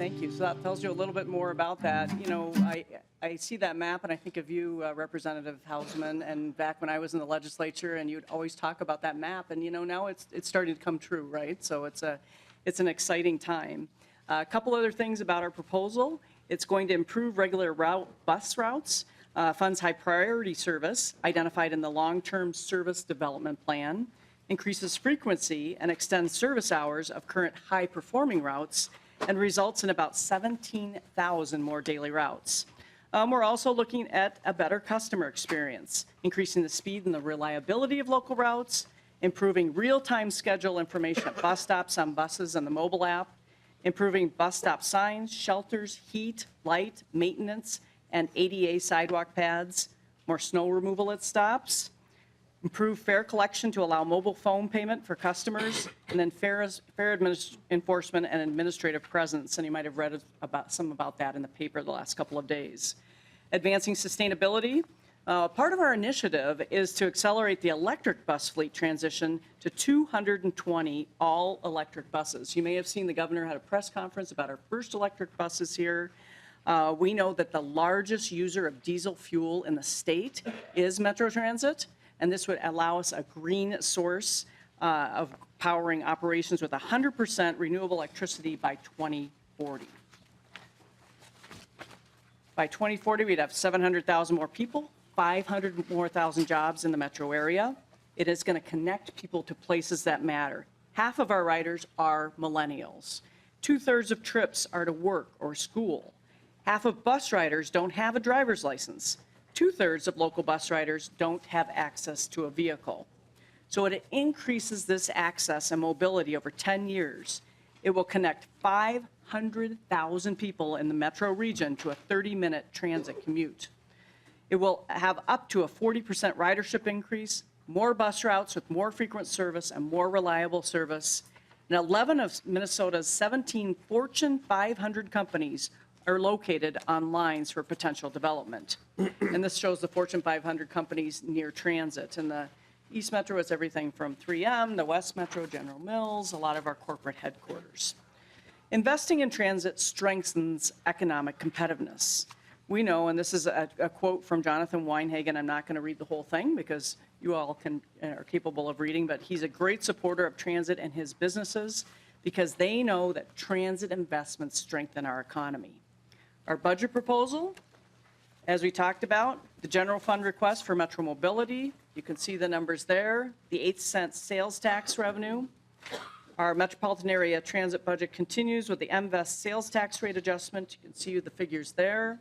Thank you. So that tells you a little bit more about that. You know, I see that map and I think of you, Representative Hausman, and back when I was in the legislature, and you'd always talk about that map, and you know, now it's starting to come true, right? So it's an exciting time. A couple other things about our proposal. It's going to improve regular bus routes, funds high priority service identified in the long-term service development plan, increases frequency and extends service hours of current high-performing routes, and results in about 17,000 more daily routes. We're also looking at a better customer experience, increasing the speed and the reliability of local routes, improving real-time schedule information at bus stops on buses and the mobile app, improving bus stop signs, shelters, heat, light, maintenance, and ADA sidewalk pads, more snow removal at stops, improve fare collection to allow mobile phone payment for customers, and then fare enforcement and administrative presence. And you might have read some about that in the paper the last couple of days. Advancing sustainability. Part of our initiative is to accelerate the electric bus fleet transition to 220 all-electric buses. You may have seen the governor had a press conference about our first electric buses here. We know that the largest user of diesel fuel in the state is Metro Transit, and this would allow us a green source of powering operations with 100% renewable electricity by 2040. By 2040, we'd have 700,000 more people, 500 more thousand jobs in the metro area. It is going to connect people to places that matter. Half of our riders are millennials. 2/3 of trips are to work or school. Half of bus riders don't have a driver's license. 2/3 of local bus riders don't have access to a vehicle. So it increases this access and mobility over 10 years. It will connect 500,000 people in the metro region to a 30-minute transit commute. It will have up to a 40% ridership increase, more bus routes with more frequent service and more reliable service. And 11 of Minnesota's 17 Fortune 500 companies are located on lines for potential development. And this shows the Fortune 500 companies near transit. And the East Metro is everything from 3M, the West Metro, General Mills, a lot of our corporate headquarters. Investing in transit strengthens economic competitiveness. We know, and this is a quote from Jonathan Weinhagen, I'm not going to read the whole thing because you all are capable of reading, but he's a great supporter of transit and his businesses because they know that transit investments strengthen our economy. Our budget proposal, as we talked about, the general fund request for Metro Mobility, you can see the numbers there, the 8-cent sales tax revenue. Our metropolitan area transit budget continues with the MVEST sales tax rate adjustment. You can see the figures there.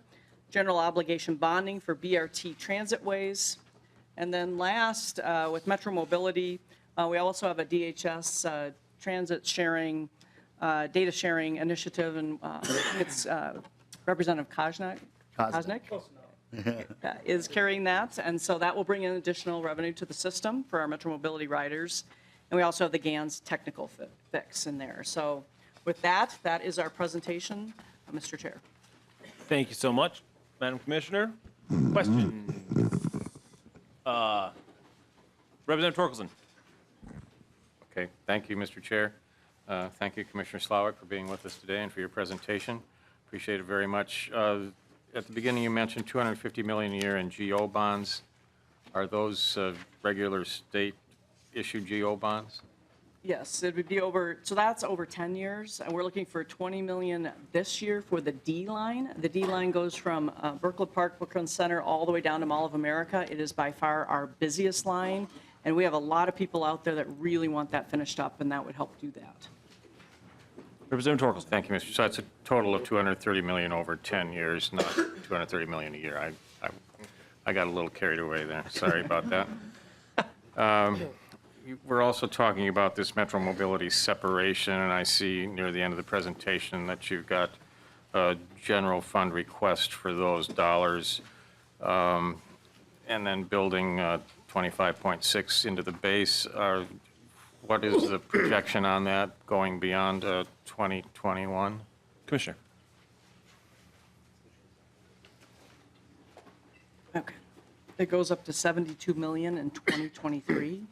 General obligation bonding for BRT transitways. And then last, with Metro Mobility, we also have a DHS transit sharing, data sharing initiative, and it's Representative Koznick is carrying that. And so that will bring in additional revenue to the system for our Metro Mobility riders. And we also have the GAN's technical fix in there. So with that, that is our presentation, Mr. Chair. Thank you so much, Madam Commissioner. Question. Representative Torkelson. Okay, thank you, Mr. Chair. Thank you, Commissioner Slawik, for being with us today and for your presentation. Appreciate it very much. At the beginning, you mentioned $250 million a year in GO bonds. Are those regular state-issued GO bonds? Yes, it would be over, so that's over 10 years, and we're looking for $20 million this year for the D line. The D line goes from Berkeley Park, Brooklyn Center, all the way down to Mall of America. It is by far our busiest line, and we have a lot of people out there that really want that finished up, and that would help do that. Representative Torkelson. Thank you, Mr. So that's a total of $230 million over 10 years, not $230 million a year. I got a little carried away there. Sorry about that. We're also talking about this Metro Mobility separation, and I see near the end of the presentation that you've got a general fund request for those dollars, and then building 25.6 into the base. What is the projection on that going beyond 2021? Commissioner. Okay. It goes up to $72 million in 2023.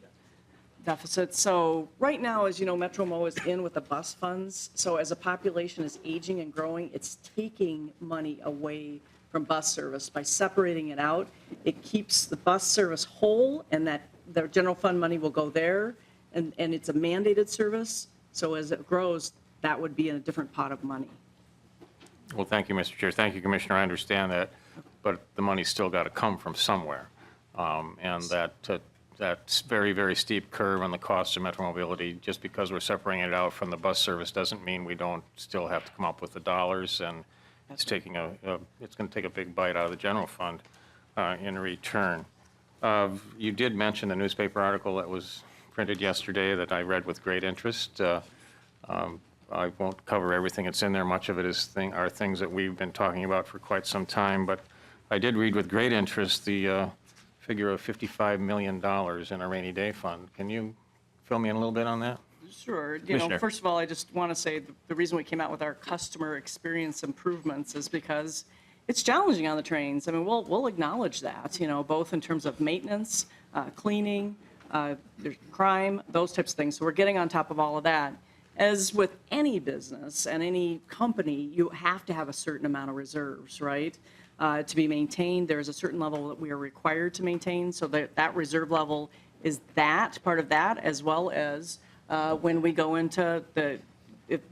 deficit. So right now, as you know, Metro Mo is in with the bus funds. So as a population is aging and growing, it's taking money away from bus service. By separating it out, it keeps the bus service whole, and that the general fund money will go there, and it's a mandated service. So as it grows, that would be in a different pot of money. Well, thank you, Mr. Chair. Thank you, Commissioner. I understand that, but the money's still got to come from somewhere. And that very, very steep curve on the cost of Metro Mobility, just because we're separating it out from the bus service doesn't mean we don't still have to come up with the dollars, and it's taking it's going to take a big bite out of the general fund in return. You did mention the newspaper article that was printed yesterday that I read with great interest. I won't cover everything that's in there. Much of it are things that we've been talking about for quite some time, but I did read with great interest the figure of $55 million in a rainy day fund. Can you fill me in a little bit on that? Sure. You know, Commissioner. first of all, I just want to say the reason we came out with our customer experience improvements is because it's challenging on the trains. I mean, we'll acknowledge that, you know, both in terms of maintenance, cleaning, there's crime, those types of things. So we're getting on top of all of that. As with any business and any company, you have to have a certain amount of reserves, right? To be maintained, there's a certain level that we are required to maintain. So that reserve level is that, part of that, as well as when we go into the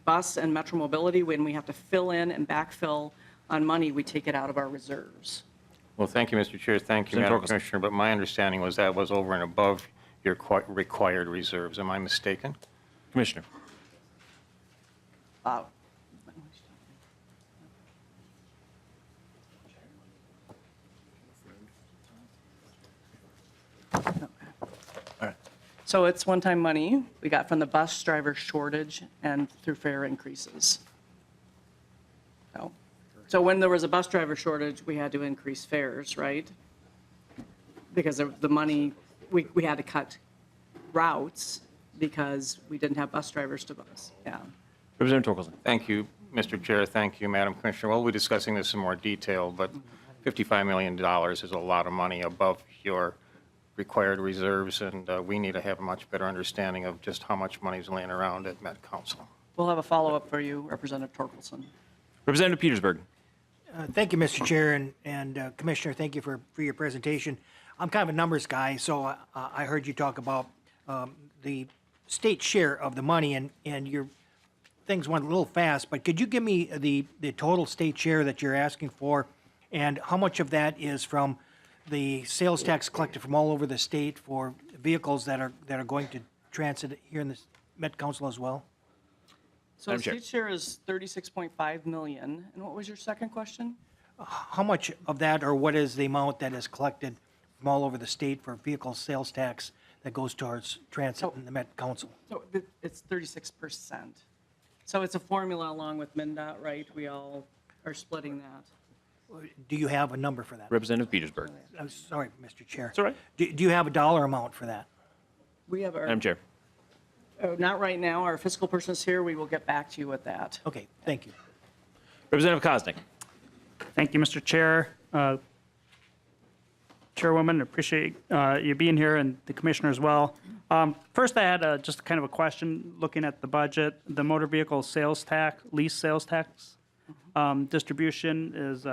bus and Metro Mobility, when we have to fill in and backfill on money, we take it out of our reserves. Well, thank you, Mr. Chair. Thank you, Senator Madam Torkelson. Commissioner, but my understanding was that was over and above your required reserves. Am I mistaken? Commissioner. So it's one-time money we got from the bus driver shortage and through fare increases. So when there was a bus driver shortage, we had to increase fares, right? Because of the money, we had to cut routes because we didn't have bus drivers to bus. Yeah. Representative Torkelson. Thank you, Mr. Chair. Thank you, Madam Commissioner. We'll be discussing this in more detail, but $55 million is a lot of money above your required reserves, and we need to have a much better understanding of just how much money is laying around at Met Council. We'll have a follow-up for you, Representative Torkelson. Representative Petersburg. Thank you, Mr. Chair, and Commissioner, thank you for your presentation. I'm kind of a numbers guy, so I heard you talk about the state share of the money, and your things went a little fast, but could you give me the total state share that you're asking for, and how much of that is from the sales tax collected from all over the state for vehicles that are going to transit here in the Met Council as well? So Madam Chair. state share is 36.5 million. And what was your second question? How much of that, or what is the amount that is collected from all over the state for vehicle sales tax that goes towards transit in the Met Council? So it's 36%. So it's a formula along with MnDOT, right? We all are splitting that. Do you have a number for that? Representative Petersburg. I'm sorry, Mr. Chair. It's all right. Do you have a dollar amount for that? We have our, Madam Chair. not right now, our fiscal person is here. We will get back to you with that. Okay, thank you. Representative Koznick. Thank you, Mr. Chair. Chairwoman, appreciate you being here, and the commissioner as well. First, I had just kind of a question looking at the budget. The motor vehicle sales tax, lease sales tax distribution is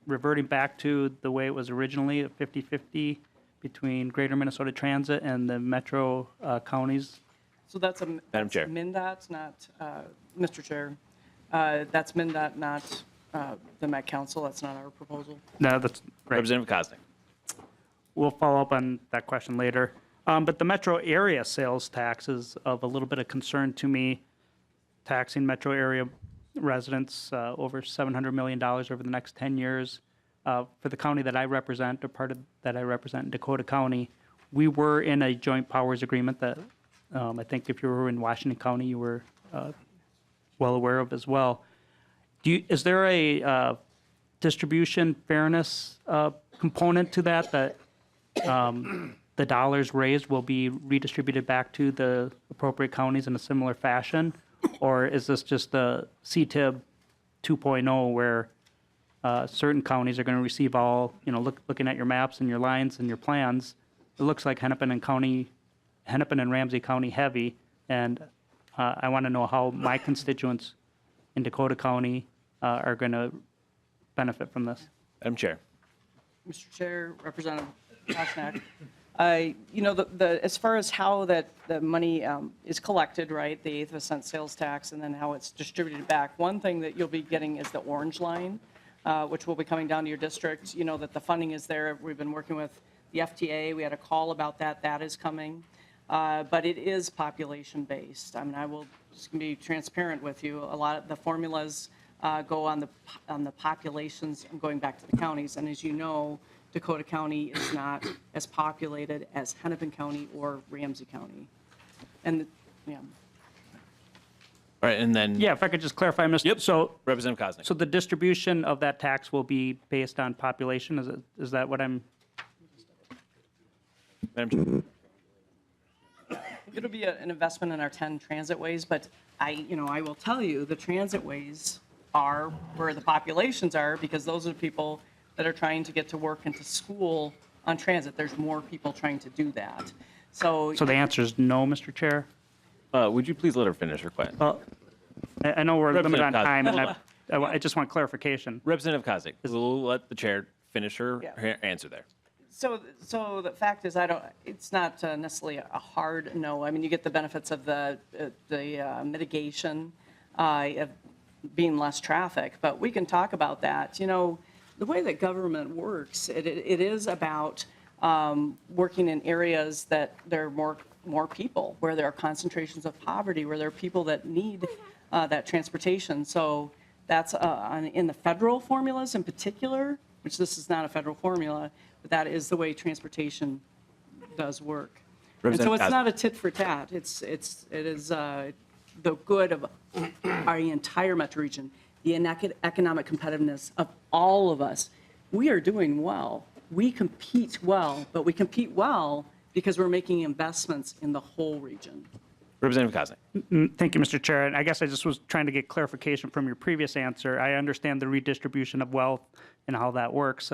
reverting back to the way it was originally at 50-50 between Greater Minnesota Transit and the metro counties. So that's Madam Chair. MnDOT, not, Mr. Chair. That's MnDOT, not the Met Council. That's not our proposal. No, that's great. Representative Koznick. We'll follow up on that question later. But the metro area sales tax is of a little bit of concern to me, taxing metro area residents over $700 million over the next 10 years. For the county that I represent, or part of that I represent, Dakota County, we were in a joint powers agreement that I think if you were in Washington County, you were well aware of as well. Is there a distribution fairness component to that, that the dollars raised will be redistributed back to the appropriate counties in a similar fashion? Or is this just the CTIB 2.0 where certain counties are going to receive all, looking at your maps and your lines and your plans, it looks like Hennepin and County Hennepin and Ramsey County heavy, and I want to know how my constituents in Dakota County are going to benefit from this. Madam Chair. Mr. Chair, Representative Kosnak. As far as how the money is collected, right, the eighth of a cent sales tax, and then how it's distributed back, one thing that you'll be getting is the orange line, which will be coming down to your district. You know that the funding is there. We've been working with the FTA. We had a call about that. That is coming. But it is population-based. I mean, I will just be transparent with you. A lot of the formulas go on the populations and going back to the counties. And as you know, Dakota County is not as populated as Hennepin County or Ramsey County. And, yeah. All right, and then. Yeah, if I could just clarify, Mr. Yep. So, Representative Kosnick. so the distribution of that tax will be based on population? Is that what I'm? Madam Chair. It'll be an investment in our 10 transit ways, but I will tell you, the transit ways are where the populations are, because those are the people that are trying to get to work and to school on transit. There's more people trying to do that. So So the answer is no, Mr. Chair? Would you please let her finish her question? Well, I know we're limited on Representative time, and I just want clarification. Representative Kosnick, we'll let the chair finish her Yeah. her answer there. So the fact is, it's not necessarily a hard no. I mean, you get the benefits of the mitigation of being less traffic, but we can talk about that. You know, the way that government works, it is about working in areas that there are more people, where there are concentrations of poverty, where there are people that need that transportation. So that's in the federal formulas in particular, which this is not a federal formula, but that is the way transportation does work. And so it's not a tit for tat. It is the good of our entire metro region, the economic competitiveness of all of us. We are doing well. We compete well, but we compete well because we're making investments in the whole region. Representative Kosnick. Thank you, Mr. Chair. And I guess I just was trying to get clarification from your previous answer. I understand the redistribution of wealth and how that works.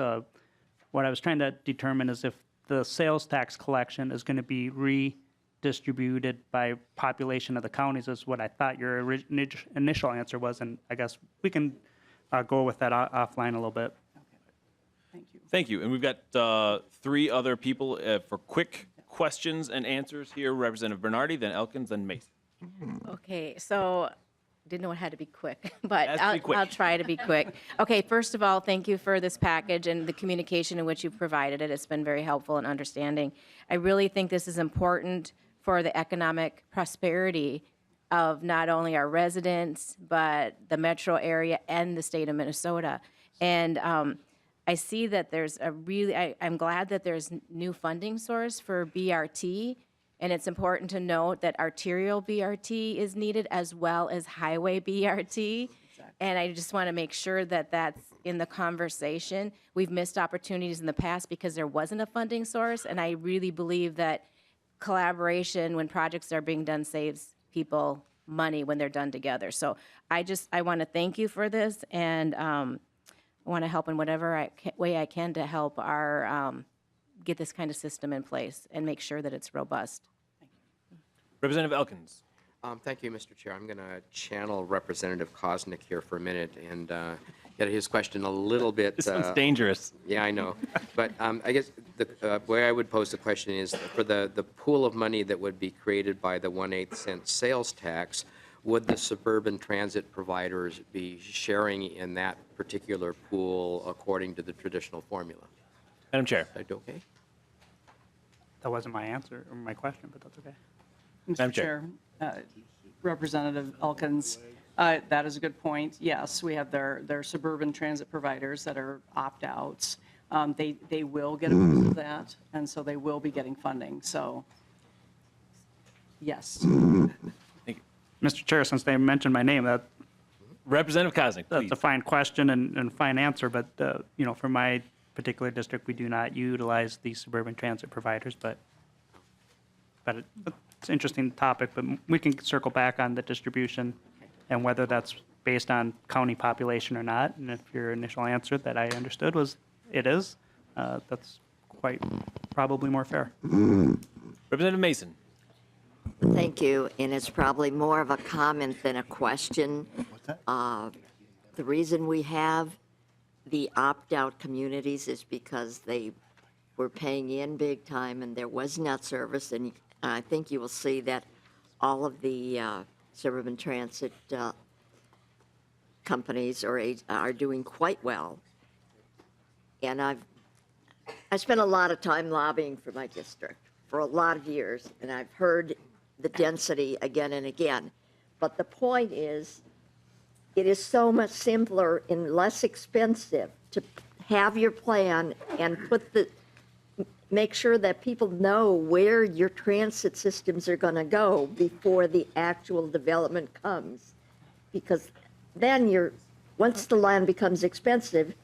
What I was trying to determine is if the sales tax collection is going to be redistributed by population of the counties, is what I thought your initial answer was. And I guess we can go with that offline a little bit. Thank you. Thank you. And we've got 3 other people for quick questions and answers here. Representative Bernardi, then Elkins, then Mason. Okay, so didn't know it had to be quick, but Has to be quick. I'll try to be quick. Okay, first of all, thank you for this package and the communication in which you've provided it. It's been very helpful in understanding. I really think this is important for the economic prosperity of not only our residents, but the metro area and the state of Minnesota. And I see that there's I'm glad that there's new funding source for BRT. And it's important to note that arterial BRT is needed as well as highway BRT. Exactly. And I just want to make sure that that's in the conversation. We've missed opportunities in the past because there wasn't a funding source. And I really believe that collaboration when projects are being done saves people money when they're done together. So I want to thank you for this. And I want to help in whatever way I can to help our get this kind of system in place and make sure that it's robust. Representative Elkins. Thank you, Mr. Chair. I'm going to channel Representative Kosnick here for a minute and get his question a little bit. This one's dangerous. Yeah, I know. But I guess the way I would pose the question is for the pool of money that would be created by the 1/8 cent sales tax, would the suburban transit providers be sharing in that particular pool according to the traditional formula? Madam Chair. Is that okay? That wasn't my answer or my question, but that's okay. Madam Mr. Chair, Representative Elkins, that is a good point. Yes, we have their suburban transit providers that are opt-outs. They will get a piece of that, and so they will be getting funding. So, yes. Thank you. Mr. Chair, since they mentioned my name, Representative Kosnick, that's please. a fine question and fine answer, but, for my particular district, we do not utilize these suburban transit providers, but it's an interesting topic, but we can circle back on the distribution and whether that's based on county population or not. And if your initial answer that I understood was it is, that's quite probably more fair. Representative Mason. Thank you, and it's probably more of a comment than a question. The reason we have the opt-out communities is because they were paying in big time and there was not service, and I think you will see that all of the suburban transit companies are doing quite well. And I spent a lot of time lobbying for my district for a lot of years, and I've heard the density again and again. But the point is, it is so much simpler and less expensive to have your plan and make sure that people know where your transit systems are going to go before the actual development comes. Because then once the land becomes expensive,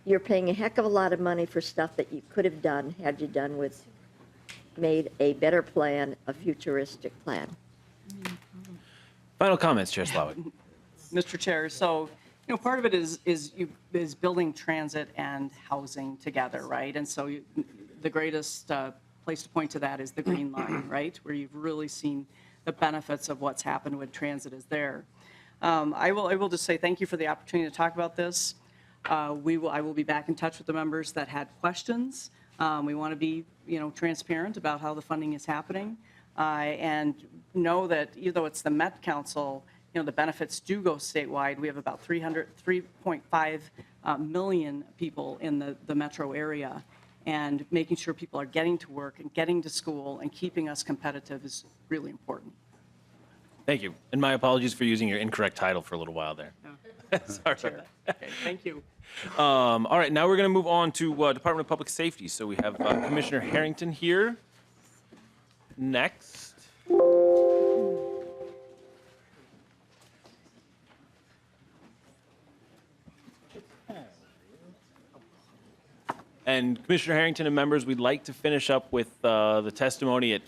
you're paying a heck of a lot of money for stuff that you could have done had you made a better plan, a futuristic plan. Final comments, Chair Slavic. Mr. Chair, so, part of it is building transit and housing together, right? And so the greatest place to point to that is the Green Line, right? Where you've really seen the benefits of what's happened when transit is there. I will just say thank you for the opportunity to talk about this. I will be back in touch with the members that had questions. We want to be, transparent about how the funding is happening, and know that even though it's the Met Council, the benefits do go statewide. We have about 3.5 million people in the metro area, and making sure people are getting to work and getting to school and keeping us competitive is really important. Thank you. And my apologies for using your incorrect title for a little while there. Sorry about that. Okay, thank you. All right, now we're going to move on to Department of Public Safety. So we have Commissioner Harrington here next. And Commissioner Harrington and members, we'd like to finish up with the testimony at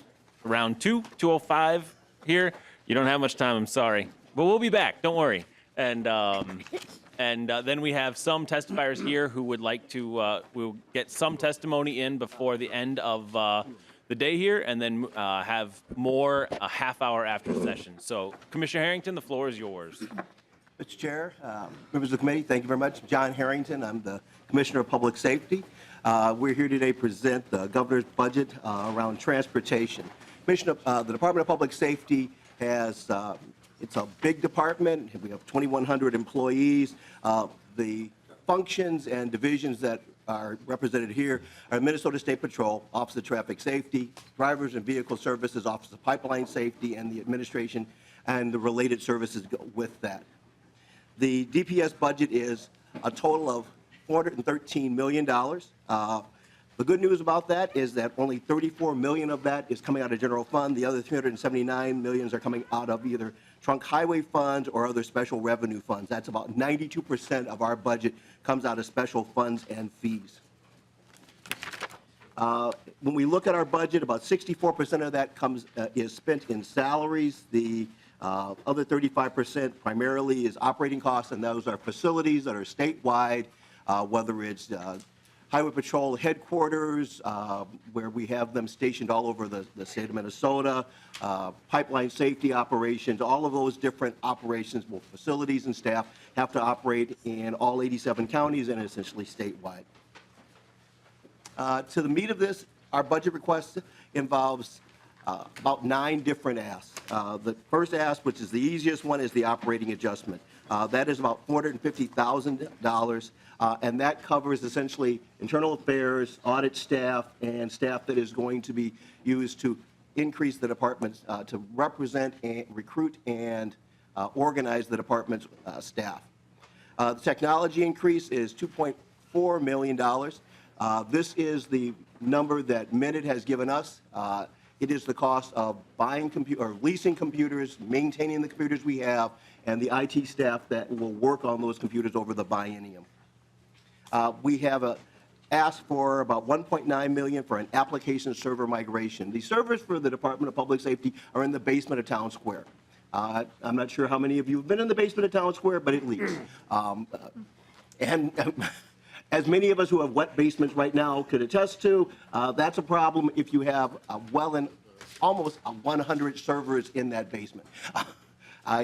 around 2:05 here. You don't have much time, I'm sorry. But we'll be back, don't worry. And then we have some testifiers here who would like to, we'll get some testimony in before the end of the day here, and then have more a half hour after session. So Commissioner Harrington, the floor is yours. Mr. Chair, members of the committee, thank you very much. John Harrington, I'm the Commissioner of Public Safety. We're here today to present the governor's budget around transportation. The Department of Public Safety has, it's a big department. We have 2,100 employees. The functions and divisions that are represented here are Minnesota State Patrol, Office of Traffic Safety, Drivers and Vehicle Services, Office of Pipeline Safety, and the administration and the related services with that. The DPS budget is a total of $413 million. The good news about that is that only $34 million of that is coming out of general fund. The other $379 million are coming out of either trunk highway funds or other special revenue funds. That's about 92% of our budget comes out of special funds and fees. When we look at our budget, about 64% of that is spent in salaries. The other 35% primarily is operating costs, and those are facilities that are statewide, whether it's Highway Patrol headquarters, where we have them stationed all over the state of Minnesota, pipeline safety operations, all of those different operations, both facilities and staff, have to operate in all 87 counties and essentially statewide. To the meat of this, our budget request involves about 9 different asks. The first ask, which is the easiest one, is the operating adjustment. That is about $450,000, and that covers essentially internal affairs, audit staff, and staff that is going to be used to increase the department's, to represent and recruit and organize the department's staff. The technology increase is $2.4 million. This is the number that Minute has given us. It is the cost of buying or leasing computers, maintaining the computers we have, and the IT staff that will work on those computers over the biennium. We have asked for about $1.9 million for an application server migration. The servers for the Department of Public Safety are in the basement of Town Square. I'm not sure how many of you have been in the basement of Town Square, but it leaks. And as many of us who have wet basements right now could attest to, that's a problem if you have well in almost 100 servers in that basement.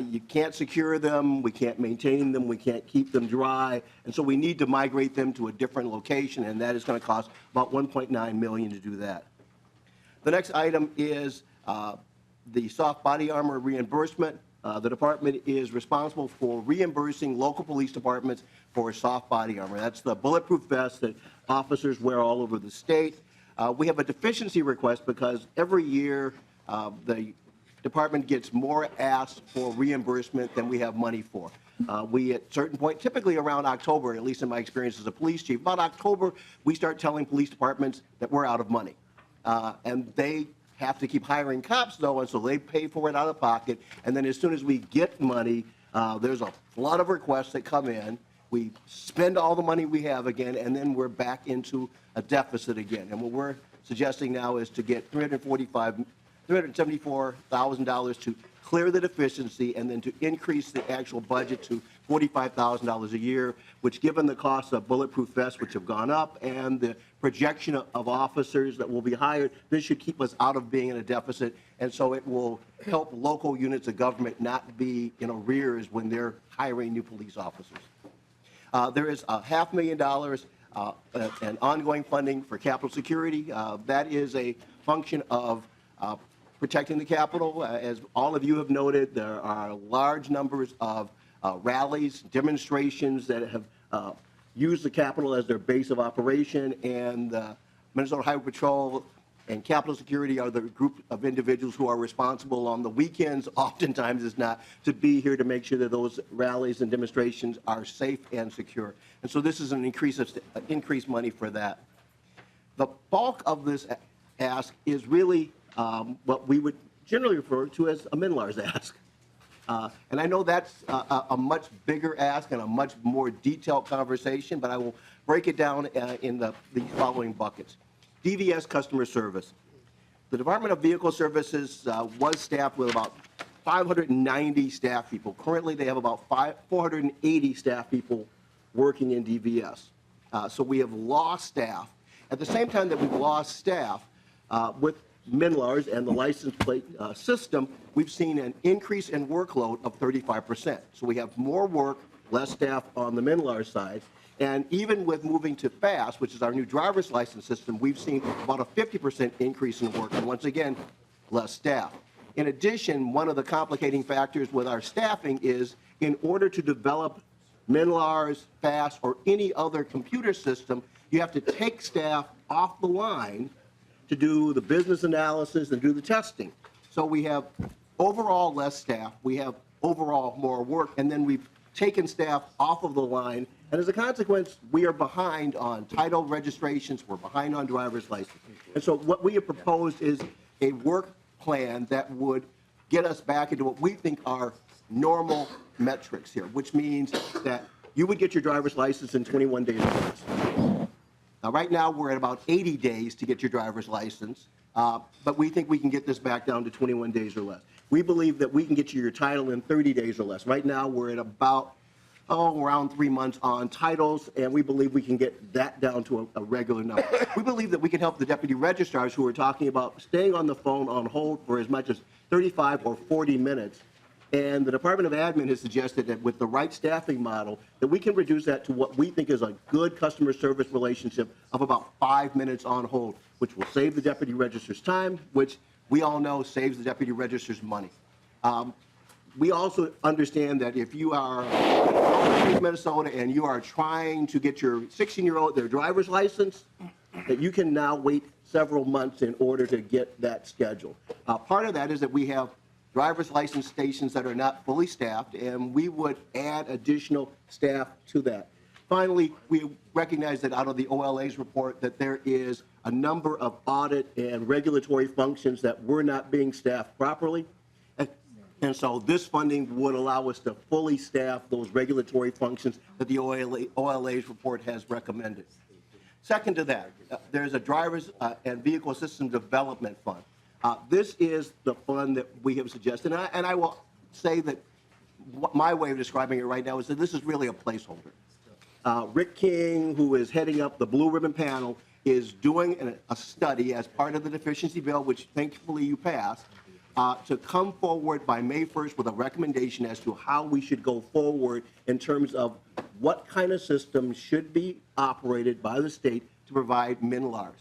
You can't secure them, we can't maintain them, we can't keep them dry, and so we need to migrate them to a different location, and that is going to cost about $1.9 million to do that. The next item is the soft body armor reimbursement. The department is responsible for reimbursing local police departments for soft body armor. That's the bulletproof vest that officers wear all over the state. We have a deficiency request because every year the department gets more asks for reimbursement than we have money for. We, at a certain point, typically around October, at least in my experience as a police chief, about October, we start telling police departments that we're out of money. And they have to keep hiring cops, though, and so they pay for it out of pocket. And then as soon as we get money, there's a lot of requests that come in. We spend all the money we have again, and then we're back into a deficit again. And what we're suggesting now is to get $374,000 to clear the deficiency and then to increase the actual budget to $45,000 a year, which, given the cost of bulletproof vests, which have gone up, and the projection of officers that will be hired, this should keep us out of being in a deficit, and so it will help local units of government not be in arrears when they're hiring new police officers. There is $500,000 and ongoing funding for Capitol security. That is a function of protecting the Capitol. As all of you have noted, there are large numbers of rallies, demonstrations that have used the Capitol as their base of operation, and the Minnesota Highway Patrol and Capitol Security are the group of individuals who are responsible on the weekends, oftentimes is not, to be here to make sure that those rallies and demonstrations are safe and secure. And so this is an increased money for that. The bulk of this ask is really what we would generally refer to as a MNLARS ask. And I know that's a much bigger ask and a much more detailed conversation, but I will break it down in these following buckets. DVS customer service. The Department of Vehicle Services was staffed with about 590 staff people. Currently, they have about 480 staff people working in DVS. So we have lost staff. At the same time that we've lost staff, with MNLARS and the license plate system, we've seen an increase in workload of 35%. So we have more work, less staff on the MNLARS side. And even with moving to FAST, which is our new driver's license system, we've seen about a 50% increase in work, and once again, less staff. In addition, one of the complicating factors with our staffing is in order to develop MNLARS, FAST, or any other computer system, you have to take staff off the line to do the business analysis and do the testing. So we have overall less staff, we have overall more work, and then we've taken staff off of the line, and as a consequence, we are behind on title registrations, we're behind on driver's license. And so what we have proposed is a work plan that would get us back into what we think are normal metrics here, which means that you would get your driver's license in 21 days or less. Now, right now, we're at about 80 days to get your driver's license, but we think we can get this back down to 21 days or less. We believe that we can get you your title in 30 days or less. Right now, we're at about, around 3 months on titles, and we believe we can get that down to a regular number. We believe that we can help the deputy registrars who are talking about staying on the phone on hold for as much as 35 or 40 minutes. And the Department of Admin has suggested that with the right staffing model, that we can reduce that to what we think is a good customer service relationship of about 5 minutes on hold, which will save the deputy registrar's time, which we all know saves the deputy registrar's money. We also understand that if you are in Minnesota and you are trying to get your 16-year-old their driver's license, that you can now wait several months in order to get that scheduled. Part of that is that we have driver's license stations that are not fully staffed, and we would add additional staff to that. Finally, we recognize that out of the OLA's report that there is a number of audit and regulatory functions that were not being staffed properly. And so this funding would allow us to fully staff those regulatory functions that the OLA's report has recommended. Second to that, there's a driver's and vehicle system development fund. This is the fund that we have suggested, and I will say that my way of describing it right now is that this is really a placeholder. Rick King, who is heading up the Blue Ribbon panel, is doing a study as part of the deficiency bill, which thankfully you passed, to come forward by May 1st with a recommendation as to how we should go forward in terms of what kind of system should be operated by the state to provide MNLARs.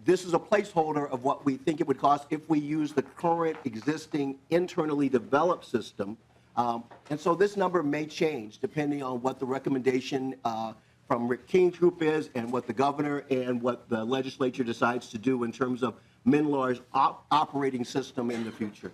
This is a placeholder of what we think it would cost if we use the current existing internally developed system. And so this number may change depending on what the recommendation from Rick King's group is and what the governor and what the legislature decides to do in terms of MNLAR's operating system in the future.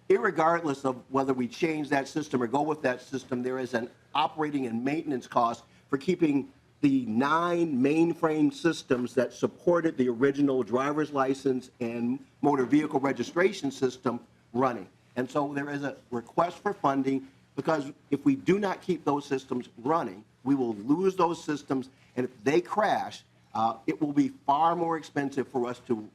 Irregardless of whether we change that system or go with that system, there is an operating and maintenance cost for keeping the 9 mainframe systems that supported the original driver's license and motor vehicle registration system running. And so there is a request for funding because if we do not keep those systems running, we will lose those systems, and if they crash, it will be far more expensive for us to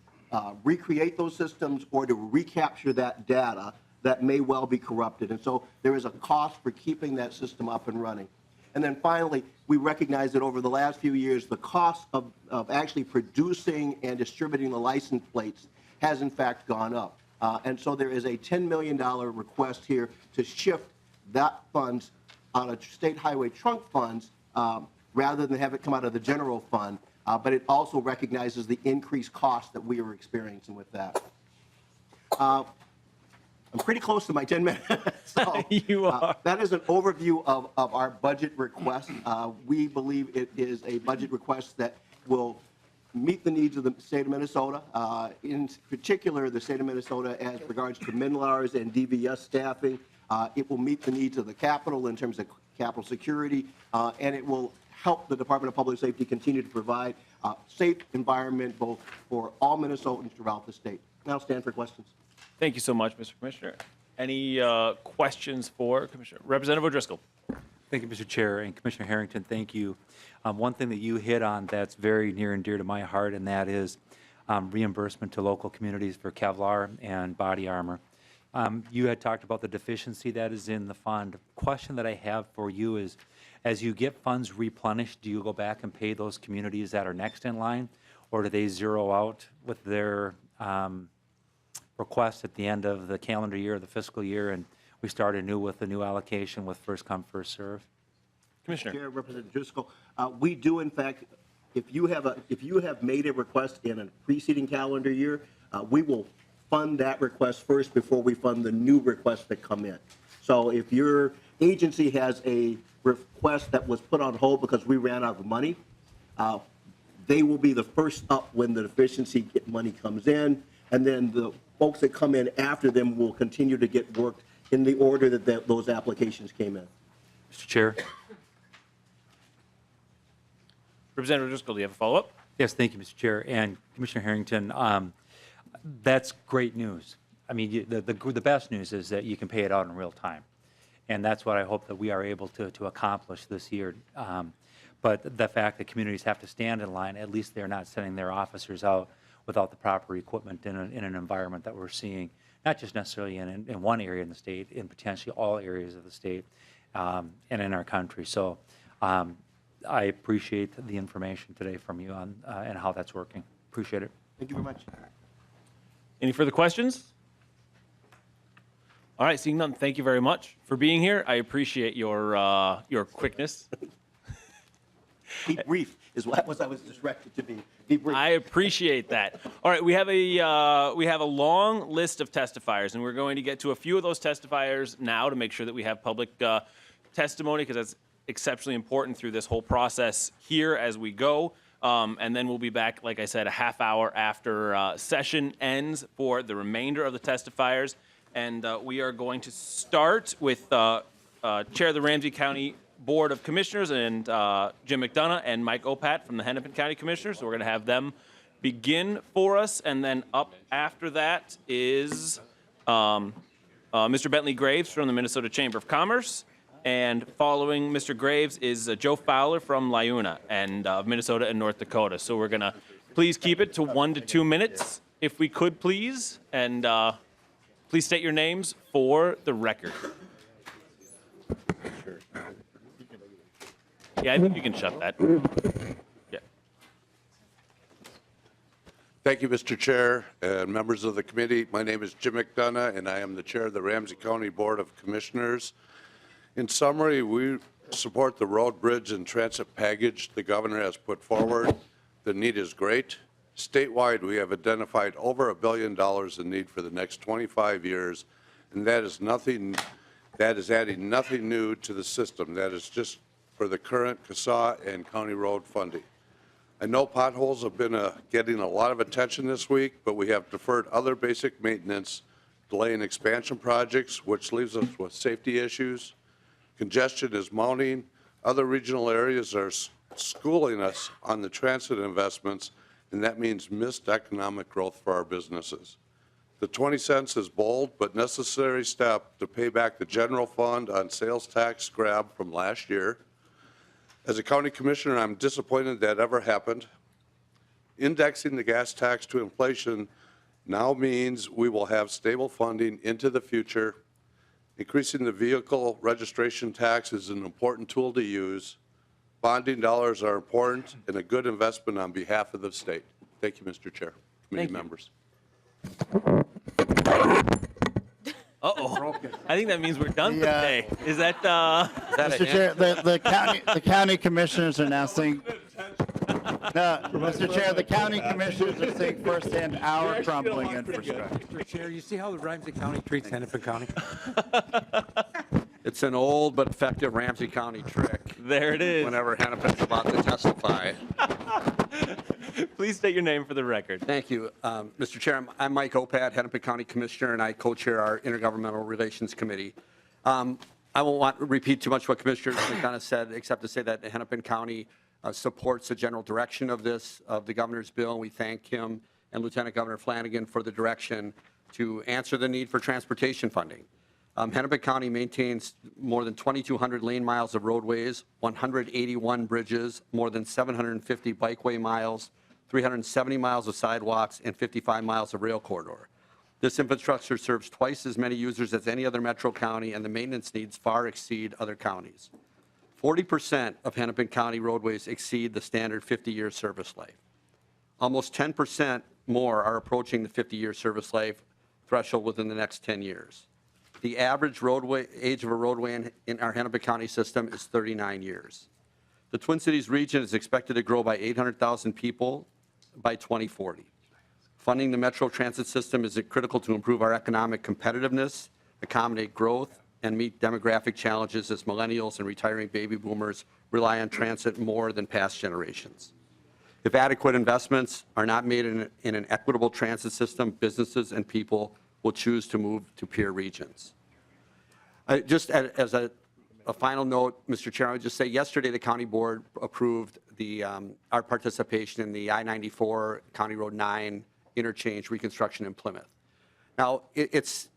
recreate those systems or to recapture that data that may well be corrupted. And so there is a cost for keeping that system up and running. And then finally, we recognize that over the last few years, the cost of actually producing and distributing the license plates has in fact gone up. And so there is a $10 million request here to shift that funds out of state highway trunk funds rather than have it come out of the general fund. But it also recognizes the increased cost that we are experiencing with that. I'm pretty close to my 10 minutes. So, You are. that is an overview of our budget request. We believe it is a budget request that will meet the needs of the state of Minnesota, in particular the state of Minnesota as regards to MNLARs and DVS staffing. It will meet the needs of the Capitol in terms of Capitol security, and it will help the Department of Public Safety continue to provide a safe environment both for all Minnesotans throughout the state. Now stand for questions. Thank you so much, Mr. Commissioner. Any questions for Commissioner? Representative O'Driscoll. Thank you, Mr. Chair, and Commissioner Harrington, thank you. One thing that you hit on that's very near and dear to my heart, and that is reimbursement to local communities for Kevlar and body armor. You had talked about the deficiency that is in the fund. Question that I have for you is, as you get funds replenished, do you go back and pay those communities that are next in line, or do they zero out with their request at the end of the calendar year, the fiscal year, and we start anew with a new allocation with first come, first serve? Commissioner. Chair, Representative Driscoll, we do in fact, if you have made a request in a preceding calendar year, we will fund that request first before we fund the new requests that come in. So if your agency has a request that was put on hold because we ran out of money, they will be the first up when the deficiency money comes in, and then the folks that come in after them will continue to get worked in the order that those applications came in. Mr. Chair. Representative Driscoll, do you have a follow-up? Yes, thank you, Mr. Chair. And Commissioner Harrington, that's great news. I mean, the best news is that you can pay it out in real time. And that's what I hope that we are able to accomplish this year. But the fact that communities have to stand in line, at least they're not sending their officers out without the proper equipment in an environment that we're seeing, not just necessarily in one area in the state, in potentially all areas of the state and in our country. So I appreciate the information today from you on and how that's working. Appreciate it. Thank you very much. Any further questions? All right, seeing none, thank you very much for being here. I appreciate your quickness. Be brief is what I was directed to be. Be brief. I appreciate that. All right, we have a long list of testifiers, and we're going to get to a few of those testifiers now to make sure that we have public testimony, because that's exceptionally important through this whole process here as we go. And then we'll be back, like I said, a half hour after session ends for the remainder of the testifiers. And we are going to start with Chair of the Ramsey County Board of Commissioners and Jim McDonough and Mike Opat from the Hennepin County Commissioners. So we're going to have them begin for us. And then up after that is Mr. Bentley Graves from the Minnesota Chamber of Commerce. And following Mr. Graves is Joe Fowler from LiUNA and Minnesota and North Dakota. So we're going to please keep it to 1 to 2 minutes, if we could, please. And please state your names for the record. Yeah, I think you can shut that. Yeah. Thank you, Mr. Chair and members of the committee. My name is Jim McDonough, and I am the chair of the Ramsey County Board of Commissioners. In summary, we support the road, bridge, and transit package the governor has put forward. The need is great. Statewide, we have identified over $1 billion in need for the next 25 years, and that is adding nothing new to the system. That is just for the current CSAH and county road funding. I know potholes have been getting a lot of attention this week, but we have deferred other basic maintenance, delaying expansion projects, which leaves us with safety issues. Congestion is mounting. Other regional areas are schooling us on the transit investments, and that means missed economic growth for our businesses. The 20 cents is bold but necessary step to pay back the general fund on sales tax grab from last year. As a county commissioner, I'm disappointed that ever happened. Indexing the gas tax to inflation now means we will have stable funding into the future. Increasing the vehicle registration tax is an important tool to use. Bonding dollars are important and a good investment on behalf of the state. Thank you, Mr. Chair, committee members. Uh-oh. I think that means we're done for today. Is that Mr. Chair, the county commissioners are now seeing. No, Mr. Chair, the county commissioners are seeing firsthand our crumbling infrastructure. Mr. Chair, you see how the Ramsey County treats Hennepin County? It's an old but effective Ramsey County trick. There it is. Whenever Hennepin's about to testify. Please state your name for the record. Thank you. Mr. Chair, I'm Mike Opad, Hennepin County Commissioner, and I co-chair our Intergovernmental Relations Committee. I won't want to repeat too much what Commissioner McDonough said, except to say that Hennepin County supports the general direction of the governor's bill. We thank him and Lieutenant Governor Flanagan for the direction to answer the need for transportation funding. Hennepin County maintains more than 2,200 lane miles of roadways, 181 bridges, more than 750 bikeway miles, 370 miles of sidewalks, and 55 miles of rail corridor. This infrastructure serves twice as many users as any other metro county, and the maintenance needs far exceed other counties. 40% of Hennepin County roadways exceed the standard 50-year service life. Almost 10% more are approaching the 50-year service life threshold within the next 10 years. The average age of a roadway in our Hennepin County system is 39 years. The Twin Cities region is expected to grow by 800,000 people by 2040. Funding the metro transit system is critical to improve our economic competitiveness, accommodate growth, and meet demographic challenges as millennials and retiring baby boomers rely on transit more than past generations. If adequate investments are not made in an equitable transit system, businesses and people will choose to move to peer regions. Just as a final note, Mr. Chair, I would just say yesterday the county board approved our participation in the I-94 County Road 9 interchange reconstruction in Plymouth. Now, it's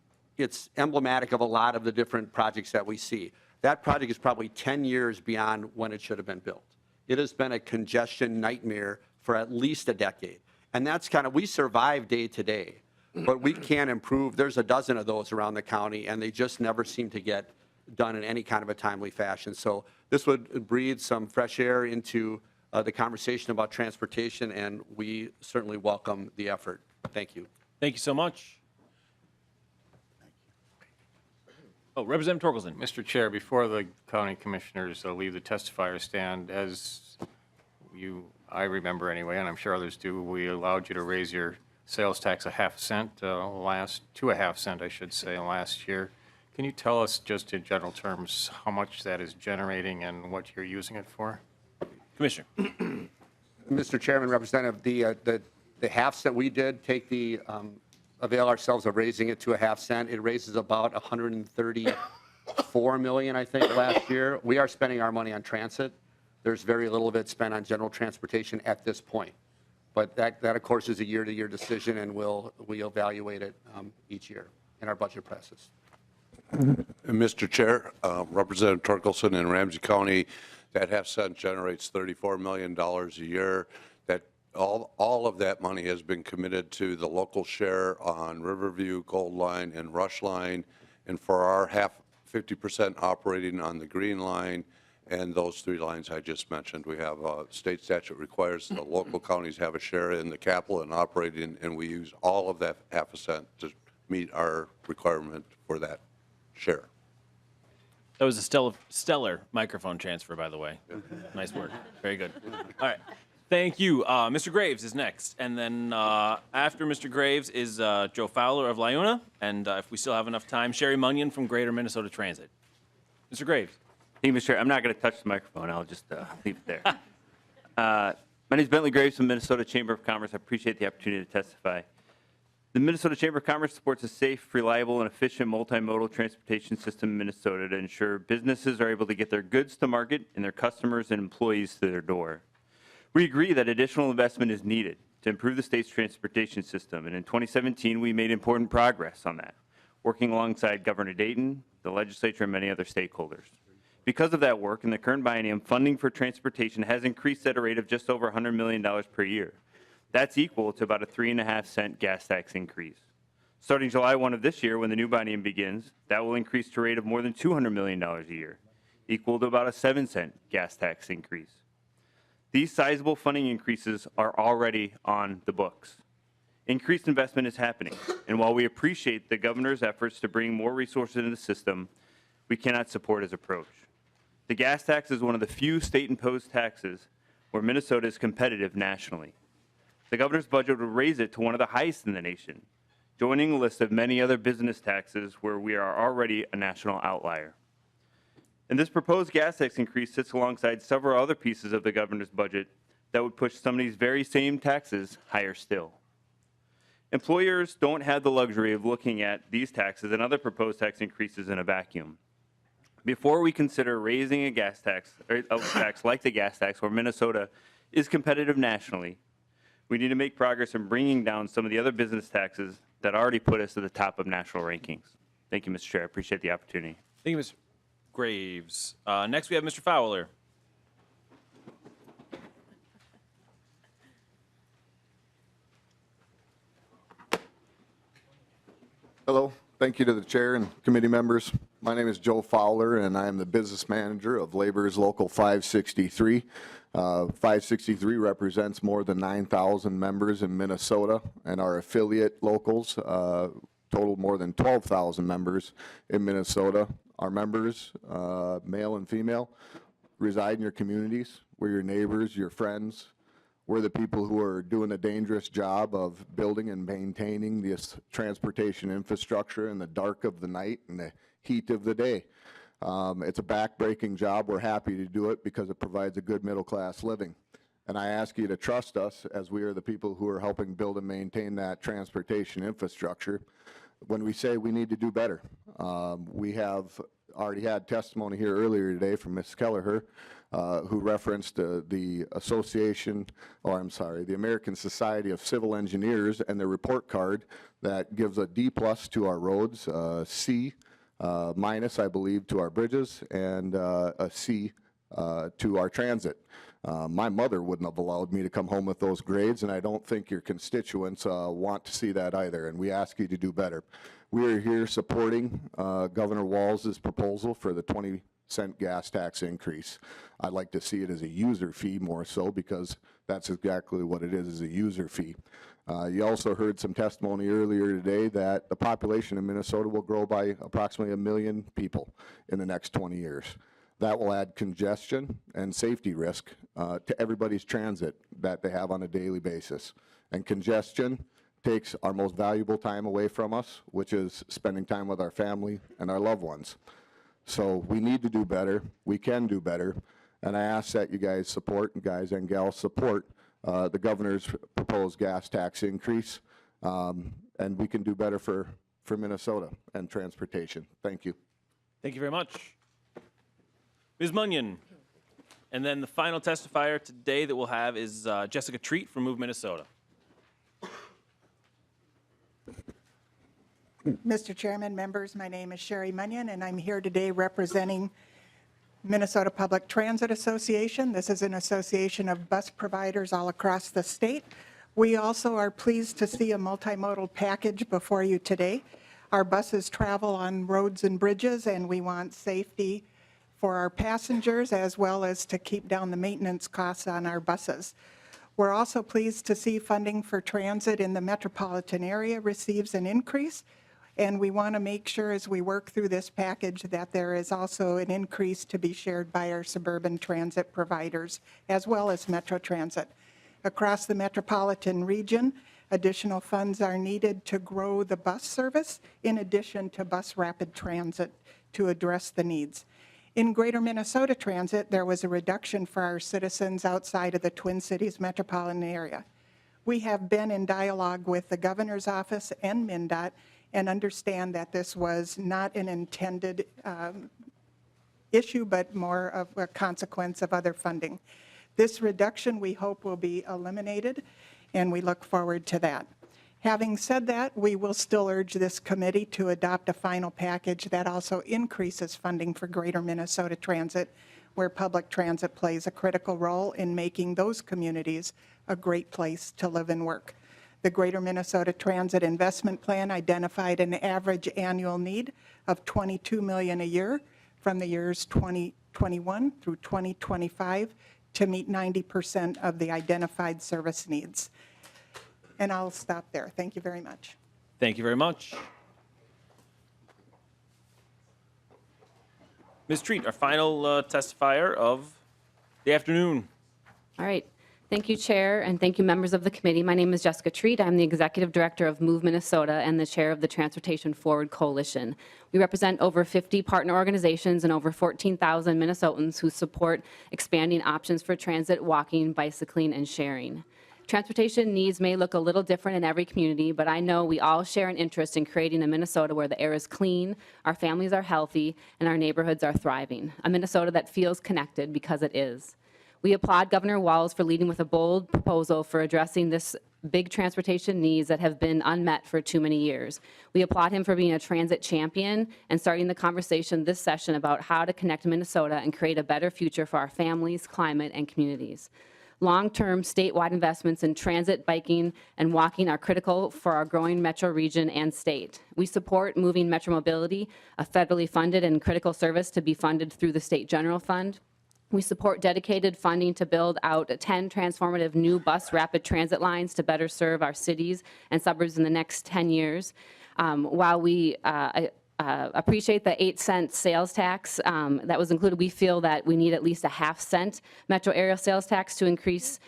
emblematic of a lot of the different projects that we see. That project is probably 10 years beyond when it should have been built. It has been a congestion nightmare for at least a decade. And that's we survive day to day, but we can improve. There's a dozen of those around the county, and they just never seem to get done in any kind of a timely fashion. So this would breathe some fresh air into the conversation about transportation, and we certainly welcome the effort. Thank you. Thank you so much. Oh, Representative Torkelson. Mr. Chair, before the county commissioners leave the testifier stand, as I remember anyway, and I'm sure others do, we allowed you to raise your sales tax a half cent to a half cent, I should say, last year. Can you tell us just in general terms how much that is generating and what you're using it for? Commissioner. Mr. Chairman, Representative, the half cent, we did take avail ourselves of raising it to a half cent. It raises about $134 million, I think, last year. We are spending our money on transit. There's very little of it spent on general transportation at this point. But that of course, is a year-to-year decision, and we'll evaluate it each year in our budget process. Mr. Chair, Representative Torkelson in Ramsey County, that half cent generates $34 million a year. That all of that money has been committed to the local share on Riverview, Gold Line, and Rush Line, and for our 50% operating on the Green Line and those 3 lines I just mentioned. We have state statute requires the local counties have a share in the capital and operating, and we use all of that half a cent to meet our requirement for that share. That was a stellar microphone transfer, by the way. Nice work. Very good. All right. Thank you. Mr. Graves is next. And then after Mr. Graves is Joe Fowler of Lyuna. And if we still have enough time, Sherry Munyon from Greater Minnesota Transit. Mr. Graves. Thank you, Mr. Chair. I'm not going to touch the microphone. I'll just leave it there. My name is Bentley Graves from Minnesota Chamber of Commerce. I appreciate the opportunity to testify. The Minnesota Chamber of Commerce supports a safe, reliable, and efficient multimodal transportation system in Minnesota to ensure businesses are able to get their goods to market and their customers and employees to their door. We agree that additional investment is needed to improve the state's transportation system, and in 2017, we made important progress on that, working alongside Governor Dayton, the legislature, and many other stakeholders. Because of that work, in the current biennium, funding for transportation has increased at a rate of just over $100 million per year. That's equal to about a 3.5-cent gas tax increase. Starting July 1 of this year, when the new biennium begins, that will increase to a rate of more than $200 million a year, equal to about a 7-cent gas tax increase. These sizable funding increases are already on the books. Increased investment is happening, and while we appreciate the governor's efforts to bring more resources into the system, we cannot support his approach. The gas tax is one of the few state-imposed taxes where Minnesota is competitive nationally. The governor's budget would raise it to one of the highest in the nation, joining a list of many other business taxes where we are already a national outlier. And this proposed gas tax increase sits alongside several other pieces of the governor's budget that would push some of these very same taxes higher still. Employers don't have the luxury of looking at these taxes and other proposed tax increases in a vacuum. Before we consider raising a gas tax, or a tax like the gas tax, where Minnesota is competitive nationally, we need to make progress in bringing down some of the other business taxes that already put us at the top of national rankings. Thank you, Mr. Chair. I appreciate the opportunity. Thank you, Mr. Graves. Next, we have Mr. Fowler. Hello. Thank you to the chair and committee members. My name is Joe Fowler, and I am the business manager of Labor's Local 563. 563 represents more than 9,000 members in Minnesota, and our affiliate locals total more than 12,000 members in Minnesota. Our members, male and female, reside in your communities. We're your neighbors, your friends. We're the people who are doing a dangerous job of building and maintaining this transportation infrastructure in the dark of the night and the heat of the day. It's a back-breaking job. We're happy to do it because it provides a good middle-class living. And I ask you to trust us as we are the people who are helping build and maintain that transportation infrastructure when we say we need to do better. We have already had testimony here earlier today from Ms. Kelleher, who referenced the association, or I'm sorry, the American Society of Civil Engineers and their report card that gives a D+ to our roads, C- I believe, to our bridges, and a C to our transit. My mother wouldn't have allowed me to come home with those grades, and I don't think your constituents want to see that either, and we ask you to do better. We are here supporting Governor Walz's proposal for the 20-cent gas tax increase. I'd like to see it as a user fee more so, because that's exactly what it is a user fee. You also heard some testimony earlier today that the population in Minnesota will grow by approximately 1 million people in the next 20 years. That will add congestion and safety risk to everybody's transit that they have on a daily basis. And congestion takes our most valuable time away from us, which is spending time with our family and our loved ones. So we need to do better. We can do better. And I ask that you guys support, guys and gals support, the governor's proposed gas tax increase. And we can do better for Minnesota and transportation. Thank you. Thank you very much. Ms. Munyon. And then the final testifier today that we'll have is Jessica Treat from Move Minnesota. Mr. Chairman, members, my name is Sherry Munyon, and I'm here today representing Minnesota Public Transit Association. This is an association of bus providers all across the state. We also are pleased to see a multimodal package before you today. Our buses travel on roads and bridges, and we want safety for our passengers as well as to keep down the maintenance costs on our buses. We're also pleased to see funding for transit in the metropolitan area receives an increase, and we want to make sure as we work through this package that there is also an increase to be shared by our suburban transit providers as well as Metro Transit. Across the metropolitan region, additional funds are needed to grow the bus service in addition to bus rapid transit to address the needs. In Greater Minnesota Transit, there was a reduction for our citizens outside of the Twin Cities metropolitan area. We have been in dialogue with the governor's office and MnDOT and understand that this was not an intended issue, but more of a consequence of other funding. This reduction, we hope, will be eliminated, and we look forward to that. Having said that, we will still urge this committee to adopt a final package that also increases funding for Greater Minnesota Transit, where public transit plays a critical role in making those communities a great place to live and work. The Greater Minnesota Transit Investment Plan identified an average annual need of $22 million a year from the years 2021 through 2025 to meet 90% of the identified service needs. And I'll stop there. Thank you very much. Thank you very much. Ms. Treat, our final testifier of the afternoon. All right. Thank you, Chair, and thank you, members of the committee. My name is Jessica Treat. I'm the Executive Director of Move Minnesota and the Chair of the Transportation Forward Coalition. We represent over 50 partner organizations and over 14,000 Minnesotans who support expanding options for transit, walking, bicycling, and sharing. Transportation needs may look a little different in every community, but I know we all share an interest in creating a Minnesota where the air is clean, our families are healthy, and our neighborhoods are thriving. A Minnesota that feels connected because it is. We applaud Governor Walz for leading with a bold proposal for addressing this big transportation needs that have been unmet for too many years. We applaud him for being a transit champion and starting the conversation this session about how to connect Minnesota and create a better future for our families, climate, and communities. Long-term statewide investments in transit, biking, and walking are critical for our growing metro region and state. We support moving Metro Mobility, a federally funded and critical service, to be funded through the State General Fund. We support dedicated funding to build out 10 transformative new bus rapid transit lines to better serve our cities and suburbs in the next 10 years. While we appreciate the 8-cent sales tax that was included, we feel that we need at least a half-cent metro area sales tax to increase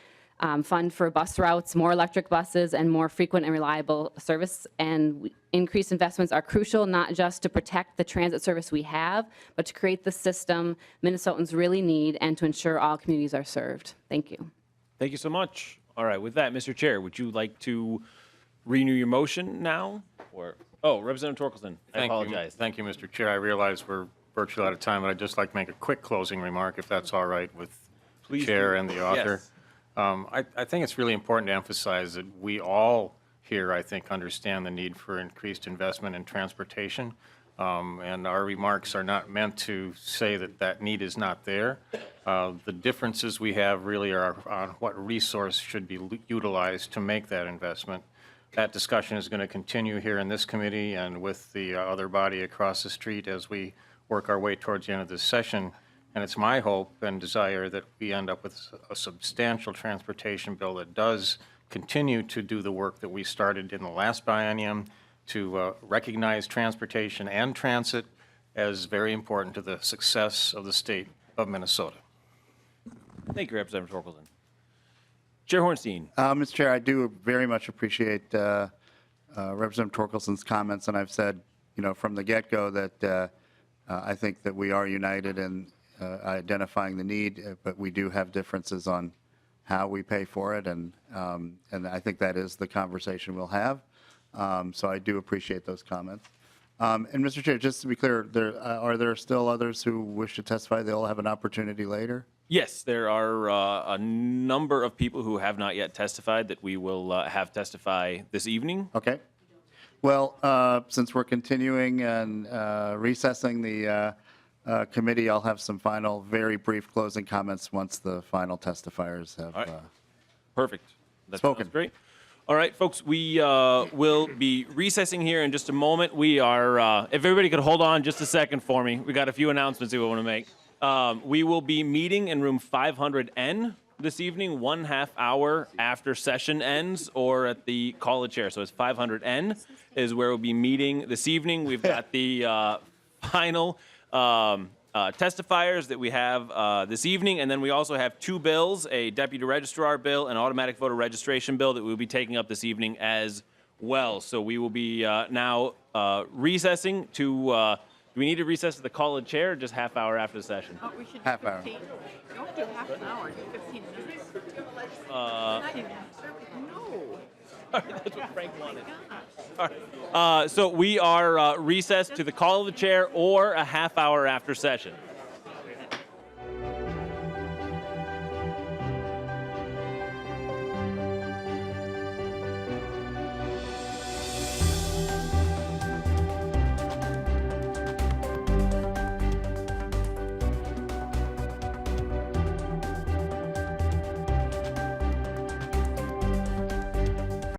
fund for bus routes, more electric buses, and more frequent and reliable service. And increased investments are crucial, not just to protect the transit service we have, but to create the system Minnesotans really need and to ensure all communities are served. Thank you. Thank you so much. All right, with that, Mr. Chair, would you like to renew your motion now? Or, oh, Representative Torkelson, I apologize. Thank you, Mr. Chair. I realize we're virtually out of time, but I'd just like to make a quick closing remark, if that's all right with the Chair and the author. Yes. I think it's really important to emphasize that we all here, I think, understand the need for increased investment in transportation, and our remarks are not meant to say that that need is not there. The differences we have really are on what resource should be utilized to make that investment. That discussion is going to continue here in this committee and with the other body across the street as we work our way towards the end of this session. And it's my hope and desire that we end up with a substantial transportation bill that does continue to do the work that we started in the last biennium to recognize transportation and transit as very important to the success of the state of Minnesota. Thank you, Representative Torkelson. Chair Hornstein. Mr. Chair, I do very much appreciate Representative Torkelson's comments, and I've said, from the get-go that I think that we are united in identifying the need, but we do have differences on how we pay for it, and I think that is the conversation we'll have. So I do appreciate those comments. And Mr. Chair, just to be clear, are there still others who wish to testify? They'll have an opportunity later? Yes, there are a number of people who have not yet testified that we will have testify this evening. Okay. Well, since we're continuing and recessing the committee, I'll have some final, very brief closing comments once the final testifiers have Perfect. That's spoken. Great. All right, folks, we will be recessing here in just a moment. We are, if everybody could hold on just a second for me, we got a few announcements we want to make. We will be meeting in room 500N this evening, 1/2 hour after session ends, or at the call of chair. So it's 500N is where we'll be meeting this evening. We've got the final testifiers that we have this evening, and then we also have 2 bills, a deputy registrar bill, and automatic voter registration bill that we'll be taking up this evening as well. So we will be now recessing to, do we need to recess to the call of chair or just half hour after the session? Oh, we should Half hour. Don't do half an hour, do 15 minutes. No. That's what Frank wanted. All right. So we are recessed to the call of the chair or a half hour after session.